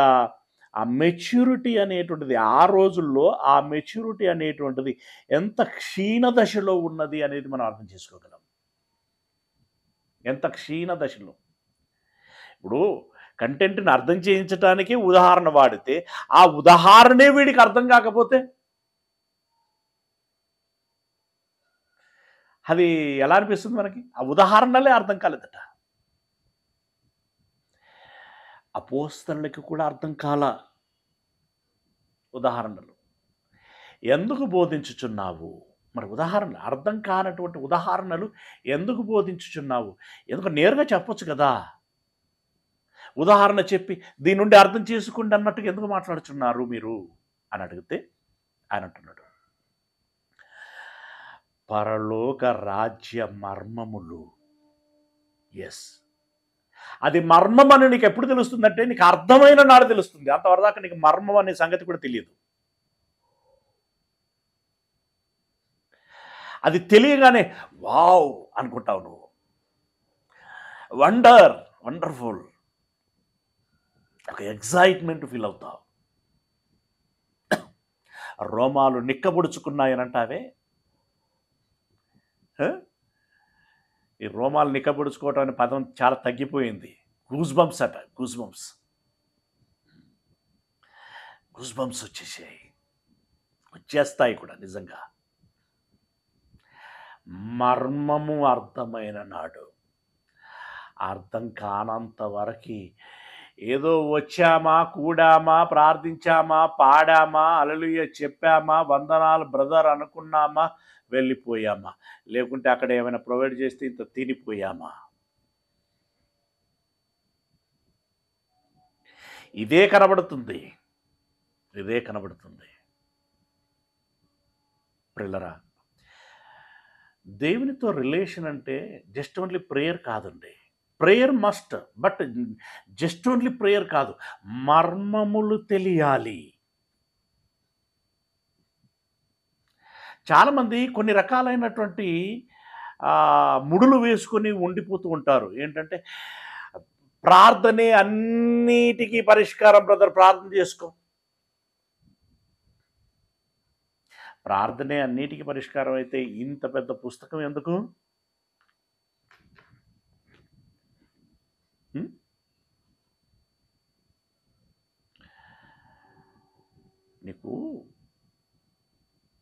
A: ఆ మెచ్యూరిటీ అనేటువంటిది, ఆ రోజుల్లో ఆ మెచ్యూరిటీ అనేటువంటిది ఎంత క్షీణ దశలో ఉన్నది అనేది మనం అర్థం చేసుకోగలం. ఎంత క్షీణ దశలో. ఇప్పుడు కంటెంట్ని అర్థం చేయించడానికి ఉదాహరణ వాడితే, ఆ ఉదాహరణే వీడికి అర్థం కాకపోతే అది ఎలా అనిపిస్తుంది మనకి? ఆ ఉదాహరణలే అర్థం కాలేదట. అపోస్తలులకి కూడా అర్థం కాల ఉదాహరణలు. ఎందుకు బోధించుచున్నావు? మరి ఉదాహరణ అర్థం కానటువంటి ఉదాహరణలు ఎందుకు బోధించుచున్నావు? ఎందుకు నేరుగా చెప్పొచ్చు కదా. ఉదాహరణ చెప్పి దీని నుండి అర్థం చేసుకోండి అన్నట్టుగా ఎందుకు మాట్లాడుచున్నారు మీరు అని అడిగితే ఆయన అంటున్నాడు, పరలోక రాజ్య మర్మములు. ఎస్, అది మర్మం అని నీకు ఎప్పుడు తెలుస్తుందంటే, నీకు అర్థమైన నాడు తెలుస్తుంది. అంతవరదాకా నీకు మర్మం అనే సంగతి కూడా తెలియదు. అది తెలియగానే వావ్ అనుకుంటావు నువ్వు. వండర్ఫుల్, ఒక ఎగ్జైట్మెంట్ ఫీల్ అవుతావు. రోమాలు నిక్కబుడుచుకున్నాయనంటావే, ఈ రోమాలు నిక్కబుడుచుకోవటం అనే పదం చాలా తగ్గిపోయింది. గూస్ బంప్స్ అట, గూస్ బంప్స్ వచ్చేస్తాయి కూడా నిజంగా. మర్మము అర్థమైన నాడు, అర్థం కానంత వరకు ఏదో వచ్చామా, కూడామా, ప్రార్థించామా, పాడామా, హల్లెలూయా చెప్పామా, వందనాలు బ్రదర్ అనుకున్నామా, వెళ్ళిపోయామా, లేకుంటే అక్కడ ఏమైనా ప్రొవైడ్ చేస్తే ఇంత తినిపోయామా. ఇదే కనబడుతుంది. ప్రిల్లరా, దేవునితో రిలేషన్ అంటే జస్ట్ ఓన్లీ ప్రేయర్ కాదండి. Prayer must, but just only prayer కాదు, మర్మములు తెలియాలి. చాలామంది కొన్ని రకాలైనటువంటి ముడులు వేసుకొని ఉండిపోతూ ఉంటారు. ఏంటంటే, ప్రార్థనే అన్నిటికీ పరిష్కారం బ్రదర్, ప్రార్థన చేసుకో. ప్రార్థనే అన్నిటికీ పరిష్కారం అయితే ఇంత పెద్ద పుస్తకం ఎందుకు? నీకు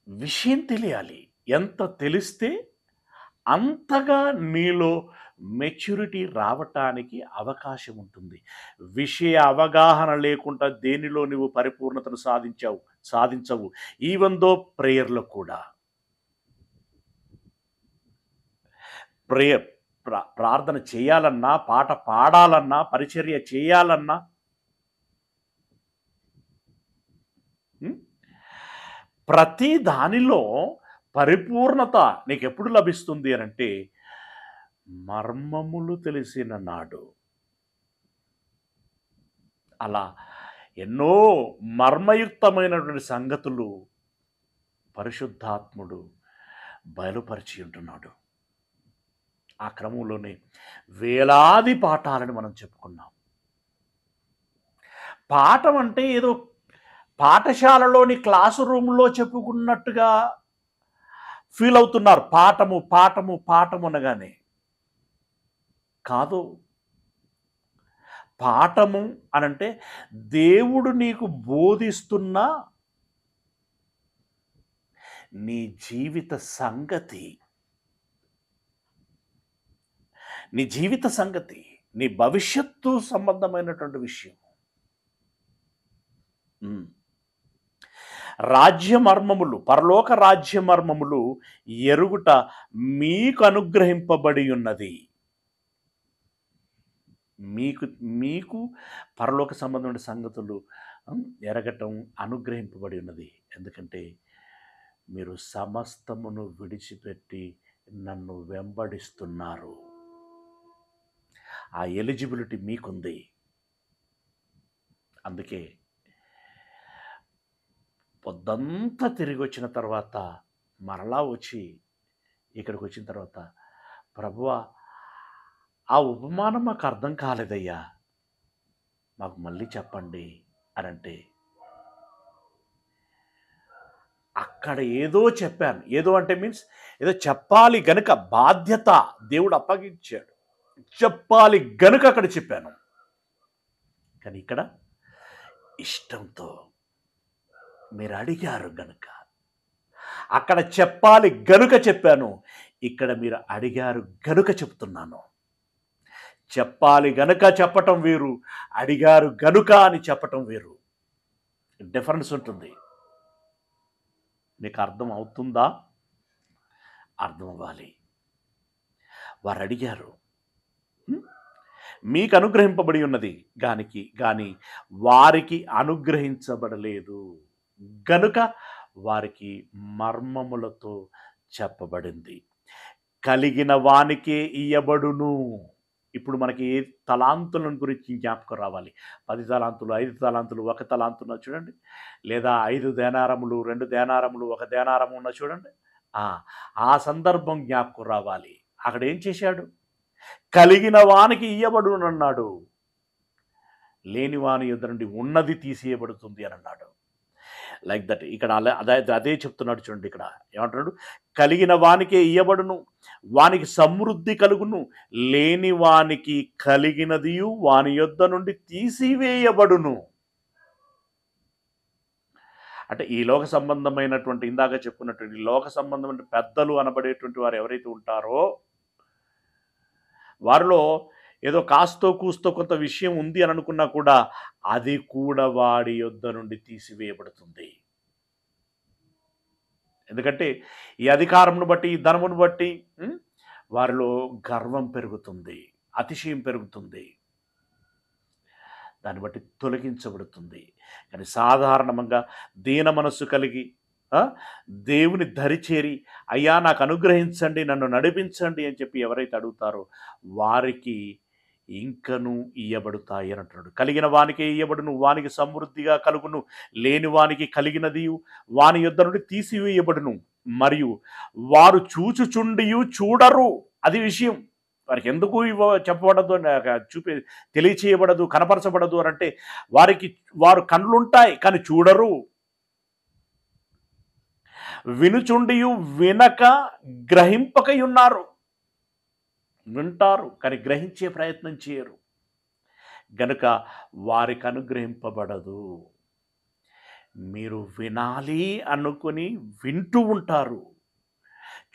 A: విషయం తెలియాలి. ఎంత తెలిస్తే అంతగా నీలో మెచ్యూరిటీ రావటానికి అవకాశం ఉంటుంది. విషయ అవగాహన లేకుండా దేనిలో నువ్వు పరిపూర్ణతను సాధించవు. ఈవెన్ దో ప్రేయర్లో కూడా. ప్రార్థన చేయాలన్నా, పాట పాడాలన్నా, పరిచర్య చేయాలన్నా ప్రతి దానిలో పరిపూర్ణత నీకు ఎప్పుడు లభిస్తుంది అనంటే, మర్మములు తెలిసిన నాడు. అలా ఎన్నో మర్మయుక్తమైనటువంటి సంగతులు పరిశుద్ధాత్ముడు బయలుపరిచి ఉంటున్నాడు. ఆ క్రమంలోనే వేలాది పాఠాలను మనం చెప్పుకున్నాం. పాఠం అంటే ఏదో పాఠశాలలోని క్లాసు రూమ్లో చెప్పుకున్నట్టుగా ఫీల్ అవుతున్నారు. పాఠము పాఠము పాఠము అనగానే కాదు. పాఠము అనంటే దేవుడు నీకు బోధిస్తున్న నీ జీవిత సంగతి, నీ జీవిత సంగతి, నీ భవిష్యత్తు సంబంధమైనటువంటి విషయం. రాజ్యమర్మములు, పరలోక రాజ్యమర్మములు ఎరుగుట మీకు అనుగ్రహింపబడి ఉన్నది. మీకు మీకు పరలోక సంబంధమైన సంగతులు ఎరగటం అనుగ్రహింపబడి ఉన్నది. ఎందుకంటే మీరు సమస్తమును విడిచిపెట్టి నన్ను వెంబడిస్తున్నారు. ఆ ఎలిజిబిలిటీ మీకుంది. అందుకే పొద్దంతా తిరిగి వచ్చిన తర్వాత మరలా వచ్చి ఇక్కడికి వచ్చిన తర్వాత, ప్రభువా ఆ ఉపమానం మాకు అర్థం కాలేదయ్యా, మాకు మళ్ళీ చెప్పండి అని అంటే, అక్కడ ఏదో చెప్పాను. ఏదో అంటే మీన్స్ ఏదో చెప్పాలి గనుక బాధ్యత దేవుడు అప్పగించాడు, చెప్పాలి గనుక అక్కడ చెప్పాను. కానీ ఇక్కడ ఇష్టంతో మీరు అడిగారు గనుక, అక్కడ చెప్పాలి గనుక చెప్పాను, ఇక్కడ మీరు అడిగారు గనుక చెప్తున్నాను. చెప్పాలి గనుక చెప్పటం వేరు, అడిగారు గనుక అని చెప్పటం వేరు. డిఫరెన్స్ ఉంటుంది. మీకు అర్థం అవుతుందా? అర్థం అవ్వాలి. వారు అడిగారు, మీకు అనుగ్రహింపబడి ఉన్నది కానీ వారికి అనుగ్రహించబడలేదు గనుక వారికి మర్మములతో చెప్పబడింది. కలిగిన వానికే ఇయ్యబడును. ఇప్పుడు మనకి ఏ తలాంతులను గురించి జ్ఞాపకం రావాలి. 10 తలాంతులు, 5 తలాంతులు, 1 తలాంతు ఉన్న చూడండి, లేదా 5 దేనారములు, 2 దేనారములు, 1 దేనారము ఉన్న చూడండి. ఆ సందర్భం జ్ఞాపకం రావాలి. అక్కడ ఏం చేశాడు? కలిగిన వానికి ఇయ్యబడునన్నాడు, లేని వాని యొద్ద నుండి ఉన్నది తీసేయబడుతుంది అని అన్నాడు. Like that. ఇక్కడ అదే చెప్తున్నాడు చూడండి. ఇక్కడ ఏమంటున్నాడు? కలిగిన వానికే ఇయ్యబడును, వానికి సమృద్ధి కలుగును, లేని వానికి కలిగినదియు వాని యొద్ద నుండి తీసివేయబడును. అంటే ఈ లోక సంబంధమైనటువంటి, ఇందాక చెప్పుకున్నటువంటి లోక సంబంధమైన పెద్దలు అనబడేటువంటి వారు ఎవరైతే ఉంటారో, వారిలో ఏదో కాస్తో కూస్తో కొంత విషయం ఉంది అని అనుకున్నా కూడా అది కూడా వాడి యొద్ద నుండి తీసివేయబడుతుంది. ఎందుకంటే ఈ అధికారమును బట్టి, ఈ ధనమును బట్టి వారిలో గర్వం పెరుగుతుంది, అతిశయం పెరుగుతుంది, దాన్ని బట్టి తొలగించబడుతుంది. కానీ సాధారణంగా దీన మనస్సు కలిగి దేవుని దరిచేరి, అయ్యా నాకు అనుగ్రహించండి, నన్ను నడిపించండి అని చెప్పి ఎవరైతే అడుగుతారో వారికి ఇంకను ఇయ్యబడుతాయి అని అంటున్నాడు. కలిగిన వానికి ఇయ్యబడును, వానికి సమృద్ధిగా కలుగును, లేని వానికి కలిగినది వాని యొద్ద నుండి తీసివేయబడును. మరియు వారు చూచుచుండియు చూడరు. అది విషయం. వారికి ఎందుకు చెప్పబడదు, తెలియచేయబడదు, కనపరచబడదు అని అంటే, వారు కళ్ళుంటాయి కానీ చూడరు, వినుచుండియు వినక గ్రహింపకై ఉన్నారు. వింటారు కానీ గ్రహించే ప్రయత్నం చేయరు గనుక వారికి అనుగ్రహింపబడదు. మీరు వినాలి అనుకొని వింటూ ఉంటారు,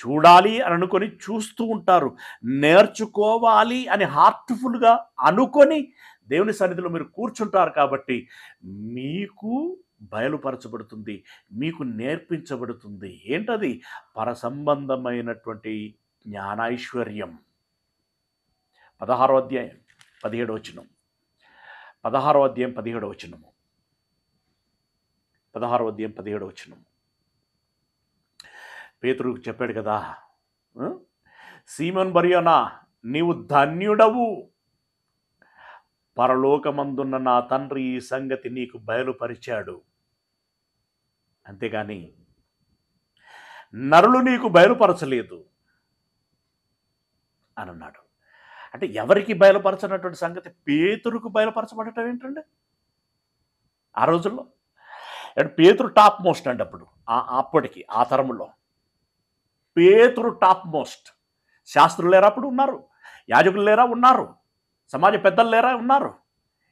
A: చూడాలి అని అనుకొని చూస్తూ ఉంటారు, నేర్చుకోవాలి అని హార్ట్ఫుల్గా అనుకొని దేవుని సన్నిధిలో మీరు కూర్చుంటారు. కాబట్టి మీకు బయలుపరచబడుతుంది, మీకు నేర్పించబడుతుంది. ఏంటది? పరసంబంధమైనటువంటి జ్ఞానైశ్వర్యం. 16వ అధ్యాయం 17వ వచనం. 16వ అధ్యాయం 17వ వచనము. 16వ అధ్యాయం 17వ వచనం. పేతురుకు చెప్పాడు కదా, సీమోన్ బర్యోనా నీవు ధన్యుడవు, పరలోకమందున్న నా తండ్రి ఈ సంగతి నీకు బయలుపరిచాడు, అంతేగాని నరులు నీకు బయలుపరచలేదు అని అన్నాడు. అంటే ఎవరికి బయలుపరచినటువంటి సంగతి పేతురుకు బయలుపరచబడటం ఏంటండి ఆ రోజుల్లో? అంటే పేతురు టాప్ మోస్ట్ అండి. అప్పటికి ఆ తరములో పేతురు టాప్ మోస్ట్. శాస్త్రులు లేరా అప్పుడు? ఉన్నారు. యాజకులు లేరా? ఉన్నారు. సమాజ పెద్దలు లేరా? ఉన్నారు.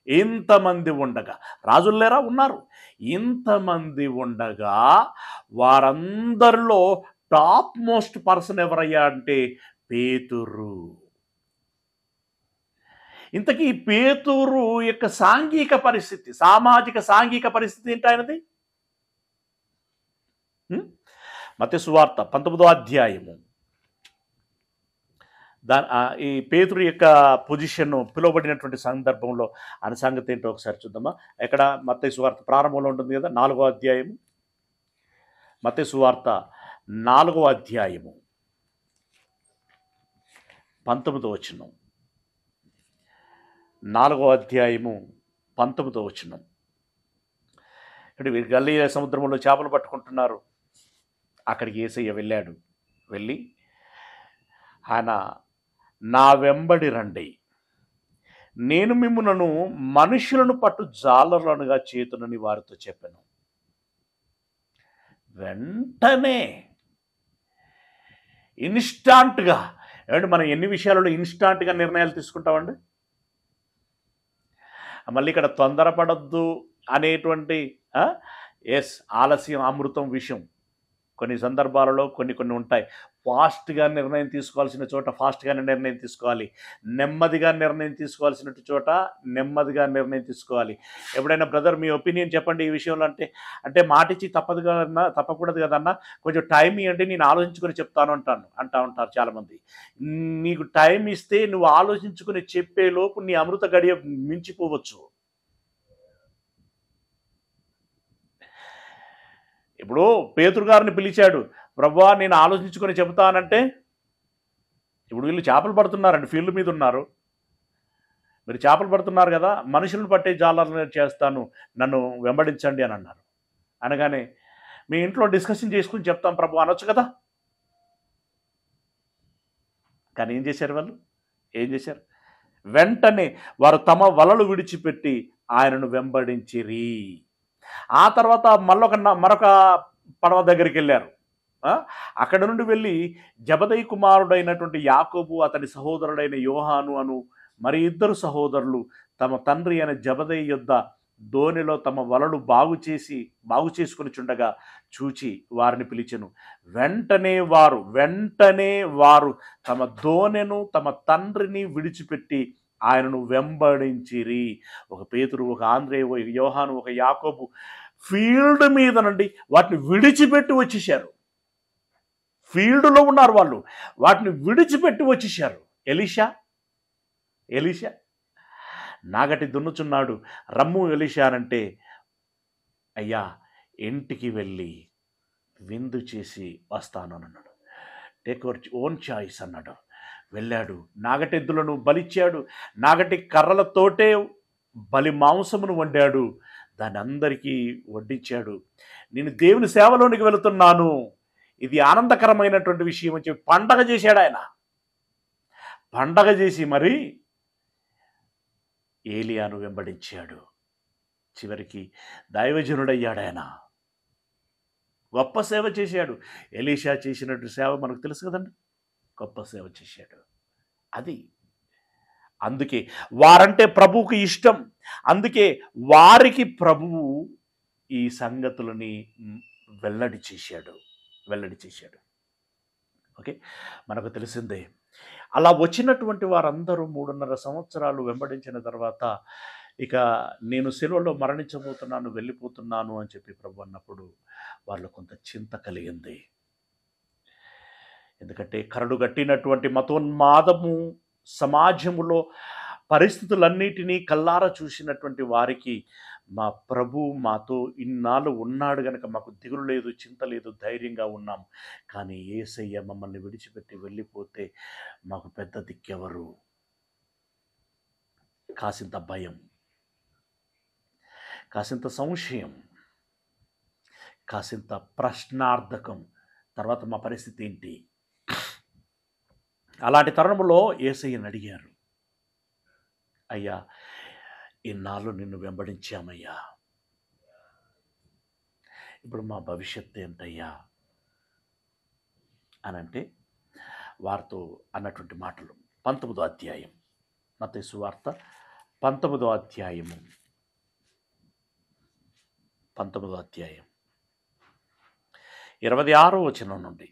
A: ఇంతమంది ఉండగా, రాజులు లేరా? ఉన్నారు. ఇంతమంది ఉండగా వారందరిలో టాప్ మోస్ట్ పర్సన్ ఎవరయ్యా అంటే పేతురు. ఇంతకీ పేతురు యొక్క సాంఘిక పరిస్థితి, సాంఘిక పరిస్థితి ఏంటి ఆయనది? మత్తయి సువార్త 19వ అధ్యాయము. ఈ పేతురు యొక్క పొజిషన్ పిలువబడినటువంటి సందర్భంలో ఆయన సంగతి ఏంటో ఒకసారి చూద్దామా. ఎక్కడ? మత్తయి సువార్త ప్రారంభంలో ఉంటుంది కదా, 4వ అధ్యాయము. మత్తయి సువార్త 4వ అధ్యాయము 19వ వచనం. 4వ అధ్యాయము 19వ వచనం. ఇక్కడ వీరు గలిలయ సముద్రంలో చేపలు పట్టుకుంటున్నారు. అక్కడికి యేసయ్య వెళ్ళాడు. వెళ్ళి ఆయన, నా వెంబడి రండి, నేను మిమ్ములను మనుషులను పట్టు జాలరులనుగా చేతునని వారితో చెప్పాను. వెంటనే ఇన్స్టాంట్గా. ఏమంటే మనం ఎన్ని విషయాలలో ఇన్స్టాంట్గా నిర్ణయాలు తీసుకుంటామండి? మళ్ళీ ఇక్కడ తొందరపడద్దు అనేటువంటి ఆలస్యం అమృతం విషయం. కొన్ని సందర్భాలలో కొన్ని ఉంటాయి. ఫాస్ట్గా నిర్ణయం తీసుకోవాల్సిన చోట ఫాస్ట్గానే నిర్ణయం తీసుకోవాలి. నెమ్మదిగా నిర్ణయం తీసుకోవాల్సిన చోట నెమ్మదిగా నిర్ణయం తీసుకోవాలి. ఎప్పుడైనా బ్రదర్ మీ ఒపీనియన్ చెప్పండి ఈ విషయంలో అంటే మాటిచ్చి తప్పకూడదు కదన్నా, కొంచెం టైం ఇవ్వండి, నేను ఆలోచించుకొని చెప్తాను అంటా ఉంటారు చాలామంది. నీకు టైం ఇస్తే నువ్వు ఆలోచించుకొని చెప్పేలోపు నీ అమృత గడియ మించిపోవచ్చు. ఇప్పుడు పేతురు గారిని పిలిచాడు, ప్రభువా నేను ఆలోచించుకొని చెబుతానంటే, ఇప్పుడు వీళ్ళు చేపలు పడుతున్నారండి, ఫీల్డ్ మీద ఉన్నారు. మీరు చేపలు పడుతున్నారు కదా, మనుషులను పట్టే జాలర్లను చేస్తాను, నన్ను వెంబడించండి అని అన్నారు. అనగానే మీ ఇంట్లో డిస్కషన్ చేసుకుని చెప్తాం ప్రభు అనొచ్చు కదా. కానీ ఏం చేశారు వాళ్ళు? వెంటనే వారు తమ వలలు విడిచిపెట్టి ఆయనను వెంబడించిరి. ఆ తర్వాత మరొక పడవ దగ్గరికి వెళ్ళారు. అక్కడ నుండి వెళ్ళి జబదయి కుమారుడైనటువంటి యాకోబు, అతని సహోదరుడైన యోహాను అను మరి 2 సహోదరులు తమ తండ్రి అయిన జబదయి యొద్ద దోణిలో తమ వలలు బాగు చేసుకుని చుండగా చూచి వారిని పిలిచెను. వెంటనే వారు తమ దోణెను తమ తండ్రిని విడిచిపెట్టి ఆయనను వెంబడించిరి. ఒక పేతురు, ఒక ఆంద్రేయ, ఒక యోహాను, ఒక యాకోబు ఫీల్డ్ మీద నుండి వాటిని విడిచిపెట్టి వచ్చేసారు. ఫీల్డ్లో ఉన్నారు వాళ్ళు, వాటిని విడిచిపెట్టి వచ్చేసారు. ఎలీషా నాగటి దున్నుచున్నాడు, రమ్ము ఎలీషా అంటే, అయ్యా ఇంటికి వెళ్ళి విందు చేసి వస్తాను అన్నాడు. టేక్ యువర్ ఓన్ చాయిస్ అన్నాడు. వెళ్ళాడు, నాగటెద్దులను బలిచ్చాడు, నాగటి కర్రలతోటే బలి మాంసమును వండాడు, దాన్ని అందరికీ వడ్డించాడు. నేను దేవుని సేవలోనికి వెళుతున్నాను, ఇది ఆనందకరమైనటువంటి విషయం అని చెప్పి పండగ చేశాడు ఆయన. పండగ చేసి మరి ఏలియాను వెంబడించాడు. చివరికి దైవజనుడయ్యాడు ఆయన. గొప్ప సేవ చేశాడు. ఎలీషా చేసినట్టు సేవ మనకు తెలుసు కదండి, గొప్ప సేవ చేశాడు. అందుకే వారంటే ప్రభువుకి ఇష్టం. అందుకే వారికి ప్రభువు ఈ సంగతులని వెల్లడి చేశాడు. ఓకే, మనకు తెలిసిందే. అలా వచ్చినటువంటి వారందరూ 3.5 సంవత్సరాలు వెంబడించిన తర్వాత ఇక నేను సిలువలో మరణించబోతున్నాను, వెళ్ళిపోతున్నాను అని చెప్పి ప్రభు అన్నప్పుడు వాళ్ళు కొంత చింత కలిగింది. ఎందుకంటే కరడు గట్టినటువంటి మతోన్మాదము సమాజములో పరిస్థితులన్నిటినీ కల్లారా చూసినటువంటి వారికి మా ప్రభు మాతో ఇన్నాళ్ళు ఉన్నాడు గనక మాకు దిగులు లేదు, చింత లేదు, ధైర్యంగా ఉన్నాం. కానీ యేసయ్య మమ్మల్ని విడిచిపెట్టి వెళ్ళిపోతే మాకు పెద్ద దిక్కెవరు? కాసింత భయం, కాసింత సంశయం, కాసింత ప్రశ్నార్థకం. తర్వాత మా పరిస్థితి ఏంటి? అలాంటి తరుణంలో యేసయ్యను అడిగారు, అయ్యా ఇన్నాళ్ళు నిన్ను వెంబడించామయ్యా, ఇప్పుడు మా భవిష్యత్తు ఏంటయ్యా అని అంటే వారితో అన్నటువంటి మాటలు 19వ అధ్యాయం, మత్తయి సువార్త 19వ అధ్యాయము 26వ వచనం నుండి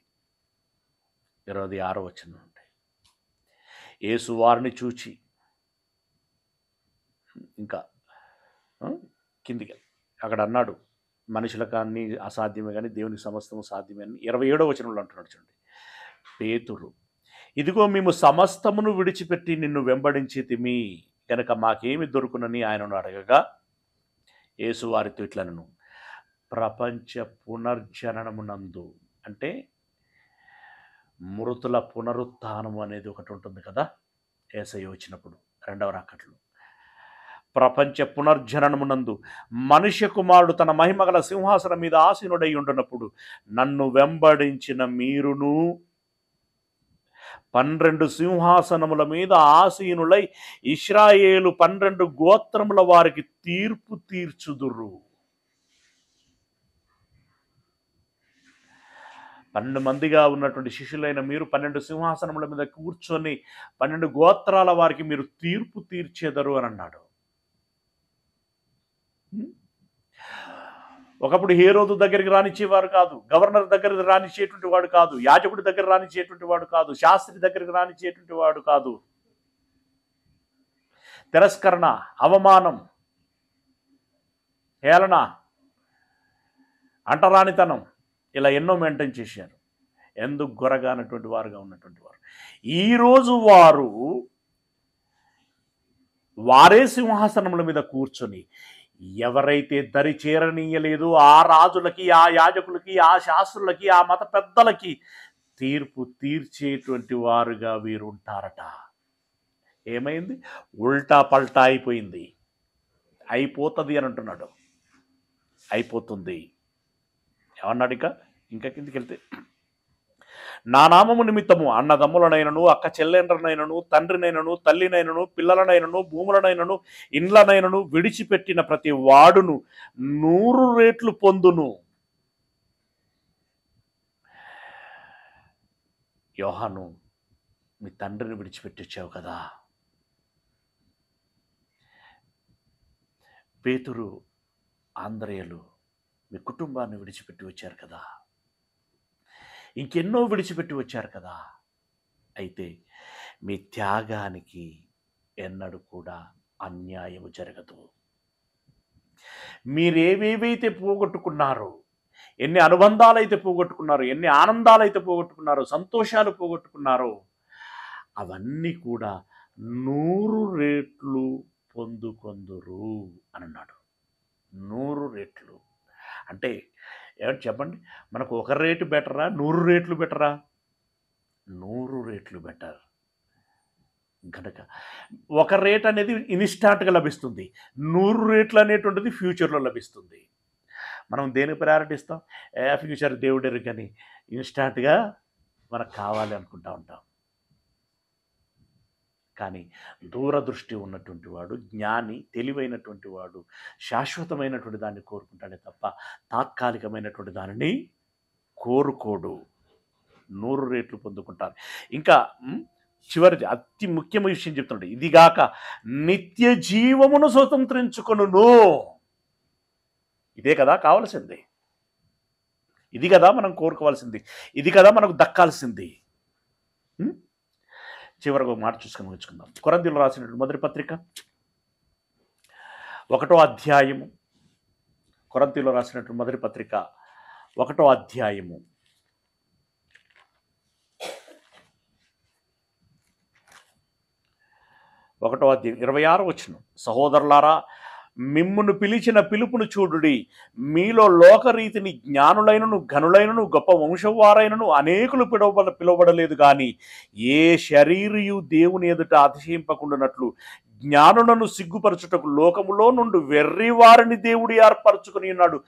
A: యేసు వారిని చూచి ఇంకా కిందికి అక్కడ అన్నాడు, మనుషులకు అన్నీ అసాధ్యమే కానీ దేవునికి సమస్తము సాధ్యమే అని 27వ వచనంలో అంటున్నాడు. చూడండి, పేతురు, ఇదిగో మేము సమస్తమును విడిచిపెట్టి నిన్ను వెంబడించితిమి కనుక మాకేమి దొరుకునని ఆయనను అడగగా యేసు వారితో ఇట్లనను, ప్రపంచ పునర్జననమునందు, అంటే మృతుల పునరుత్థానము అనేది ఒకటి ఉంటుంది కదా యేసయ్య వచ్చినప్పుడు రెండవ రాకట్లో. ప్రపంచ పునర్జననమునందు మనుష్య కుమారుడు తన మహిమగల సింహాసనం మీద ఆసీనుడై ఉండునప్పుడు నన్ను వెంబడించిన మీరును 12 సింహాసనముల మీద ఆసీనులై ఇశ్రాయేలు 12 గోత్రముల వారికి తీర్పు తీర్చుదురు. 12 మందిగా ఉన్నటువంటి శిష్యులైన మీరు 12 సింహాసనముల మీద కూర్చొని 12 గోత్రాల వారికి మీరు తీర్పు తీర్చేదరు అని అన్నాడు. ఒకప్పుడు హేరోదు దగ్గరికి రానిచ్చేవారు కాదు, గవర్నర్ దగ్గరికి రానిచ్చేటువంటి వాడు కాదు, యాజకుడి దగ్గర రానిచ్చేటువంటి వాడు కాదు, శాస్త్రి దగ్గరికి రానిచ్చేటువంటి వాడు కాదు. తిరస్కరణ, అవమానం, హేళన, అంటరానితనం, ఇలా ఎన్నో మెయింటైన్ చేశారు. ఎందుకు గొరగానటువంటి వారుగా ఉన్నటువంటి వారు ఈరోజు వారే సింహాసనముల మీద కూర్చొని ఎవరైతే దరి చేరనీయలేదు ఆ రాజులకి, ఆ యాజకులకి, ఆ శాస్త్రులకి, ఆ మత పెద్దలకి తీర్పు తీర్చేటువంటి వారుగా వీరు ఉంటారట. ఏమైంది? ఉల్టా పల్టా అయిపోయింది, అయిపోతుంది అని అంటున్నాడు. అయిపోతుంది ఏమన్నాడు? ఇంకా కిందికి వెళ్తే, నా నామము నిమిత్తము అన్నదమ్ములనైనను, అక్క చెల్లెండ్రనైనను, తండ్రినైనను, తల్లినైనను, పిల్లలనైనను, భూములనైనను, ఇండ్లనైనను విడిచిపెట్టిన ప్రతి వాడును 100 రెట్లు పొందును. యోహాను, మీ తండ్రిని విడిచిపెట్టి వచ్చావు కదా. పేతురు, ఆంద్రేయులు మీ కుటుంబాన్ని విడిచిపెట్టి వచ్చారు కదా, ఇంకెన్నో విడిచిపెట్టి వచ్చారు కదా. అయితే మీ త్యాగానికి ఎన్నడూ కూడా అన్యాయము జరగదు. మీరేవేవైతే పోగొట్టుకున్నారో, ఎన్ని అనుబంధాలైతే పోగొట్టుకున్నారో, ఎన్ని ఆనందాలైతే పోగొట్టుకున్నారో, సంతోషాలు పోగొట్టుకున్నారో, అవన్నీ కూడా 100 రెట్లు పొందుకొందురు అని అన్నాడు. 100 రెట్లు అంటే ఏమంటే చెప్పండి, మనకు 1 రేటు బెటరా, 100 రెట్లు బెటరా? 100 రెట్లు బెటర్. కనుక 1 రేట్ అనేది ఇన్స్టాంట్గా లభిస్తుంది, 100 రెట్లు అనేటువంటిది ఫ్యూచర్లో లభిస్తుంది. మనం దేనికి ప్రయారిటీ ఇస్తాం? ఫ్యూచర్ దేవుడెరు, కానీ ఇన్స్టాంట్గా మనకు కావాలి అనుకుంటా ఉంటాం. కానీ దూరదృష్టి ఉన్నటువంటి వాడు, జ్ఞాని, తెలివైనటువంటి వాడు శాశ్వతమైనటువంటి దాన్ని కోరుకుంటాడే తప్ప తాత్కాలికమైనటువంటి దానిని కోరుకోడు. 100 రెట్లు పొందుకుంటారు. ఇంకా చివరిది అతి ముఖ్యమైన విషయం చెప్తున్నాడు, ఇదిగాక నిత్య జీవమును స్వతంత్రించుకొనును. ఇదే కదా కావాల్సింది, ఇది కదా మనం కోరుకోవాల్సింది, ఇది కదా మనకు దక్కాల్సింది. చివరకు మాట చూసుకొని ముగించుకుందాం. కొరింథీయులకు రాసినటువంటి మొదటి పత్రిక 1వ అధ్యాయము, కొరింథీయులకు రాసినటువంటి మొదటి పత్రిక 1వ అధ్యాయము 26వ వచనం, సహోదరులారా మిమ్మును పిలిచిన పిలుపును చూడుడి. మీలో లోకరీతిని జ్ఞానులైనను ఘనులైనను గొప్ప వంశవారైనను అనేకులు పిలువబడలేదు గాని ఏ శరీరియు దేవుని ఎదుట అతిశయింపకుండానట్లు జ్ఞానులను సిగ్గుపరచుటకు లోకములో నుండి వెర్రివారిని దేవుడు ఏర్పరచుకుని ఉన్నాడు.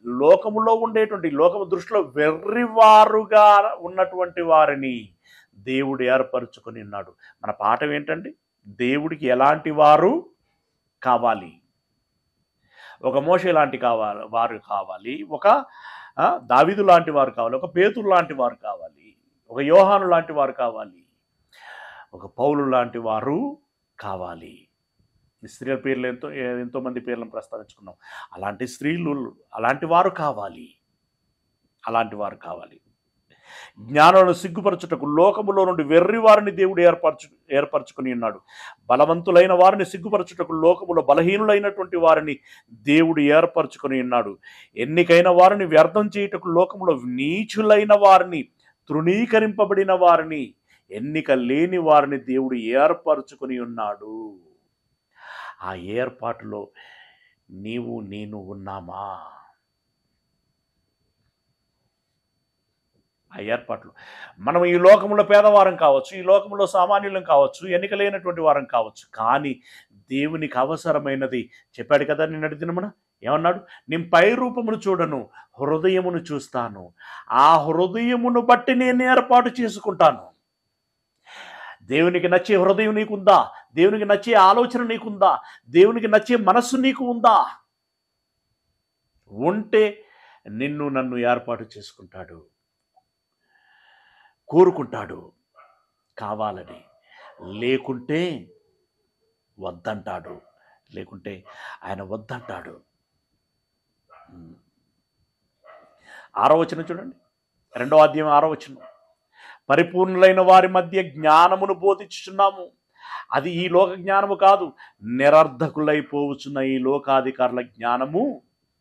A: లోకములో ఉండేటువంటి, లోకము దృష్టిలో వెర్రివారుగా ఉన్నటువంటి వారిని దేవుడు ఏర్పరచుకుని ఉన్నాడు. మన పాఠం ఏంటండి? దేవుడికి ఎలాంటి వారు కావాలి? ఒక మోషే లాంటి వారు కావాలి, ఒక దావీదు లాంటి వారు కావాలి, ఒక పేతురు లాంటి వారు కావాలి, ఒక యోహాను లాంటి వారు కావాలి, ఒక పౌలు లాంటి వారు కావాలి. స్త్రీల పేర్లు ఎంతోమంది పేర్లను ప్రస్తావించుకున్నాం. అలాంటి స్త్రీలు, అలాంటి వారు కావాలి, అలాంటి వారు కావాలి. జ్ఞానులను సిగ్గుపరచుటకు లోకములో నుండి వెర్రివారిని దేవుడు ఏర్పరచుకుని ఉన్నాడు. బలవంతులైన వారిని సిగ్గుపరచుటకు లోకములో బలహీనులైనటువంటి వారిని దేవుడు ఏర్పరచుకుని ఉన్నాడు. ఎన్నికైన వారిని వ్యర్థం చేయుటకు లోకములో నీచులైన వారిని, తృణీకరింపబడిన వారిని, ఎన్నిక లేని వారిని దేవుడు ఏర్పరచుకుని ఉన్నాడు. ఆ ఏర్పాటులో నీవు నేను ఉన్నామా? ఆ ఏర్పాట్లు మనం ఈ లోకంలో పేదవారం కావచ్చు, ఈ లోకంలో సామాన్యులం కావచ్చు, ఎన్నిక లేనటువంటి వారం కావచ్చు, కానీ దేవునికి అవసరమైనది చెప్పాడు కదా. నిన్నటి దినమున ఏమన్నాడు? నేను పై రూపమును చూడను, హృదయమును చూస్తాను. ఆ హృదయమును బట్టి నేను ఏర్పాటు చేసుకుంటాను. దేవునికి నచ్చే హృదయం నీకుందా? దేవునికి నచ్చే ఆలోచన నీకుందా? దేవునికి నచ్చే మనస్సు నీకు ఉందా? ఉంటే నిన్ను నన్ను ఏర్పాటు చేసుకుంటాడు, కోరుకుంటాడు కావాలని. లేకుంటే వద్దంటాడు, లేకుంటే ఆయన వద్దంటాడు. 6వ వచనం చూడండి, 2వ అధ్యాయం 6వ వచనం. పరిపూర్ణులైన వారి మధ్య జ్ఞానమును బోధించుచున్నాము. అది ఈ లోక జ్ఞానము కాదు, నిరర్ధకులైపోవచ్చున్న ఈ లోకాధికారుల జ్ఞానము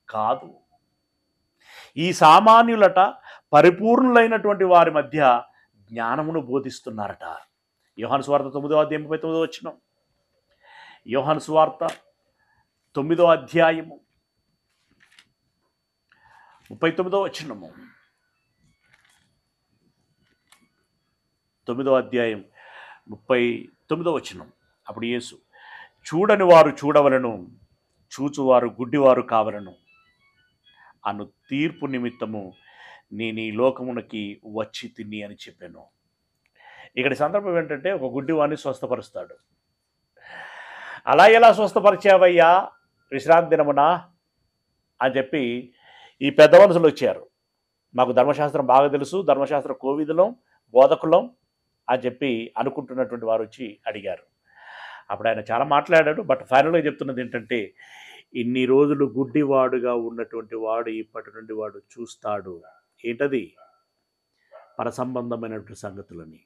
A: కాదు. ఈ సామాన్యులట పరిపూర్ణులైనటువంటి వారి మధ్య జ్ఞానమును బోధిస్తున్నారట. యోహాను సువార్త 9వ అధ్యాయం 39వ వచనం. యోహాను సువార్త 9వ అధ్యాయము 39వ వచనము. 9వ అధ్యాయం 39వ వచనం. అప్పుడు యేసు, చూడని వారు చూడవలను, చూచువారు గుడ్డివారు కావలను అను తీర్పు నిమిత్తము నేను ఈ లోకమునకి వచ్చి తిని అని చెప్పాను. ఇక్కడ సందర్భం ఏంటంటే, ఒక గుడ్డివాడిని స్వస్థపరుస్తాడు. అలా ఎలా స్వస్థపరిచావయ్యా విశ్రాంతి దినమున అని చెప్పి ఈ పెద్ద మనుషులు వచ్చారు. మాకు ధర్మశాస్త్రం బాగా తెలుసు, ధర్మశాస్త్ర కోవిదులం, బోధకులం అని చెప్పి అనుకుంటున్నటువంటి వారు వచ్చి అడిగారు. అప్పుడు ఆయన చాలా మాట్లాడాడు. బట్ ఫైనల్గా చెప్తున్నది ఏంటంటే, ఇన్ని రోజులు గుడ్డివాడుగా ఉన్నటువంటి వాడు ఇప్పటి నుండి వాడు చూస్తాడు. ఏంటది? పరసంబంధమైనటువంటి సంగతులని.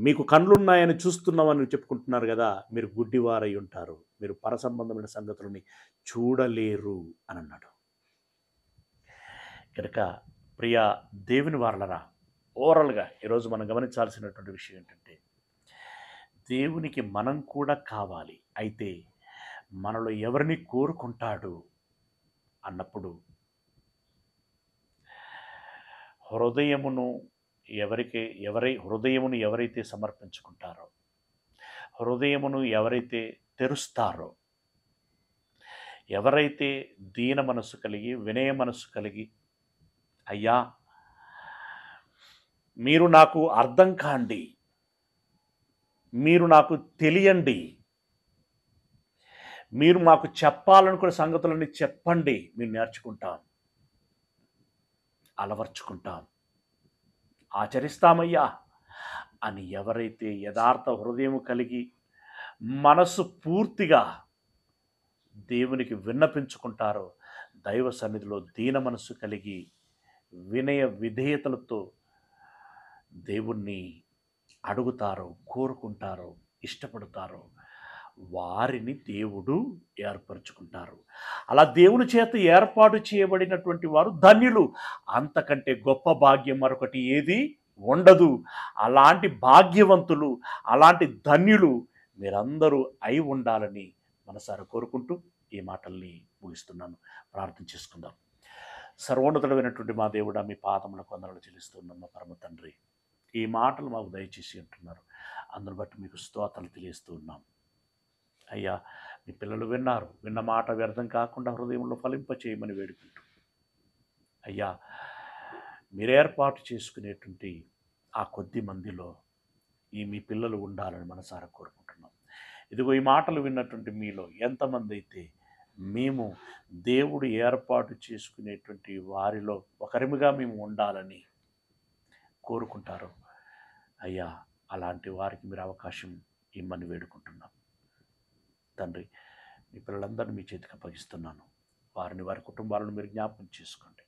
A: మీకు కళ్ళున్నాయని చూస్తున్నామని చెప్పుకుంటున్నారు కదా, మీరు గుడ్డివారై ఉంటారు, మీరు పరసంబంధమైన సంగతులని చూడలేరు అని అన్నాడు. కనుక ప్రియ దేవుని వారలరా, ఓవరాల్గా ఈరోజు మనం గమనించాల్సినటువంటి విషయం ఏంటంటే, దేవునికి మనం కూడా కావాలి. అయితే మనలో ఎవరిని కోరుకుంటాడు అన్నప్పుడు హృదయమును ఎవరైతే సమర్పించుకుంటారో, హృదయమును ఎవరైతే తెరుస్తారో, ఎవరైతే దీన మనస్సు కలిగి, వినయ మనస్సు కలిగి, అయ్యా మీరు నాకు అర్థం కాండి, మీరు నాకు తెలియండి, మీరు మాకు చెప్పాలనుకునే సంగతులన్నీ చెప్పండి, మేము నేర్చుకుంటాం, అలవర్చుకుంటాం, ఆచరిస్తామయ్యా అని ఎవరైతే యథార్థ హృదయం కలిగి మనసు పూర్తిగా దేవునికి విన్నపించుకుంటారో, దైవ సన్నిధిలో దీన మనస్సు కలిగి వినయ విధేయతలతో దేవుణ్ణి అడుగుతారో, కోరుకుంటారో, ఇష్టపడతారో, వారిని దేవుడు ఏర్పరచుకుంటారు. అలా దేవుని చేత ఏర్పాటు చేయబడినటువంటి వారు ధన్యులు. అంతకంటే గొప్ప భాగ్యం మరొకటి ఏది ఉండదు. అలాంటి భాగ్యవంతులు, అలాంటి ధన్యులు మీరందరూ అయి ఉండాలని మనసారా కోరుకుంటూ ఈ మాటల్ని ముగిస్తున్నాను. ప్రార్థన చేసుకుందాం. సర్వోన్నతుడైనటువంటి మా దేవుడా, మీ పాదములకు వందనాలు చెల్లిస్తున్నాం మా పరమ తండ్రి. ఈ మాటలు మాకు దయచేసి అంటున్నారు, అందును బట్టి మీకు స్తోత్రాలు తెలియజేస్తూ ఉన్నాం. అయ్యా, మీ పిల్లలు విన్నారు, విన్న మాట వ్యర్థం కాకుండా హృదయంలో ఫలింపచేయమని వేడుకుంటూ, అయ్యా మీరు ఏర్పాటు చేసుకునేటువంటి ఆ కొద్ది మందిలో ఈ మీ పిల్లలు ఉండాలని మనసారా కోరుకుంటున్నాం. ఇదిగో ఈ మాటలు విన్నటువంటి మీలో ఎంతమంది అయితే మేము దేవుడు ఏర్పాటు చేసుకునేటువంటి వారిలో ఒకరిమిగా మేము ఉండాలని కోరుకుంటారో, అయ్యా అలాంటి వారికి మీరు అవకాశం ఇమ్మని వేడుకుంటున్నాం. తండ్రి, మీ పిల్లలందరినీ మీ చేతికి అప్పగిస్తున్నాను. వారిని, వారి కుటుంబాలను మీరు జ్ఞాపకం చేసుకోండి.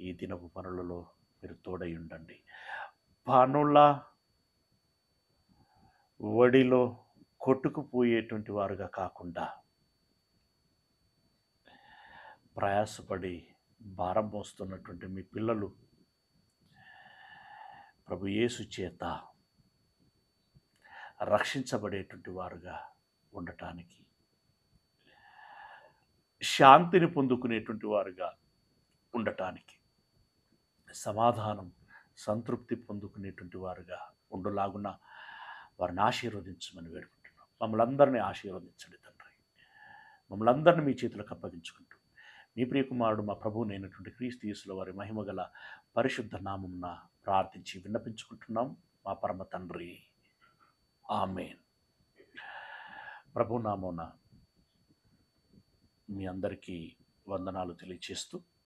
A: ఈ దినపు పనులలో మీరు తోడై ఉండండి. పనుల వడిలో కొట్టుకుపోయేటువంటి వారుగా కాకుండా ప్రయాసపడి భారం మోస్తున్నటువంటి మీ పిల్లలు ప్రభు యేసు చేత రక్షించబడేటువంటి వారుగా ఉండటానికి, శాంతిని పొందుకునేటువంటి వారుగా ఉండటానికి, సమాధానం, సంతృప్తి పొందుకునేటువంటి వారుగా ఉండులాగున వారిని ఆశీర్వదించమని వేడుకుంటున్నాం. మమ్మల్ని అందరినీ ఆశీర్వదించండి తండ్రి. మమ్మల్ని అందరినీ మీ చేతులకు అప్పగించుకుంటూ, మీ ప్రియకుమారుడు మా ప్రభువు అయినటువంటి క్రీస్తు యేసుల వారి మహిమగల పరిశుద్ధ నామమున ప్రార్థించి విన్నపించుకుంటున్నాం మా పరమ తండ్రి. ఆమేన్. ప్రభు నామమున మీ అందరికీ వందనాలు తెలియచేస్తూ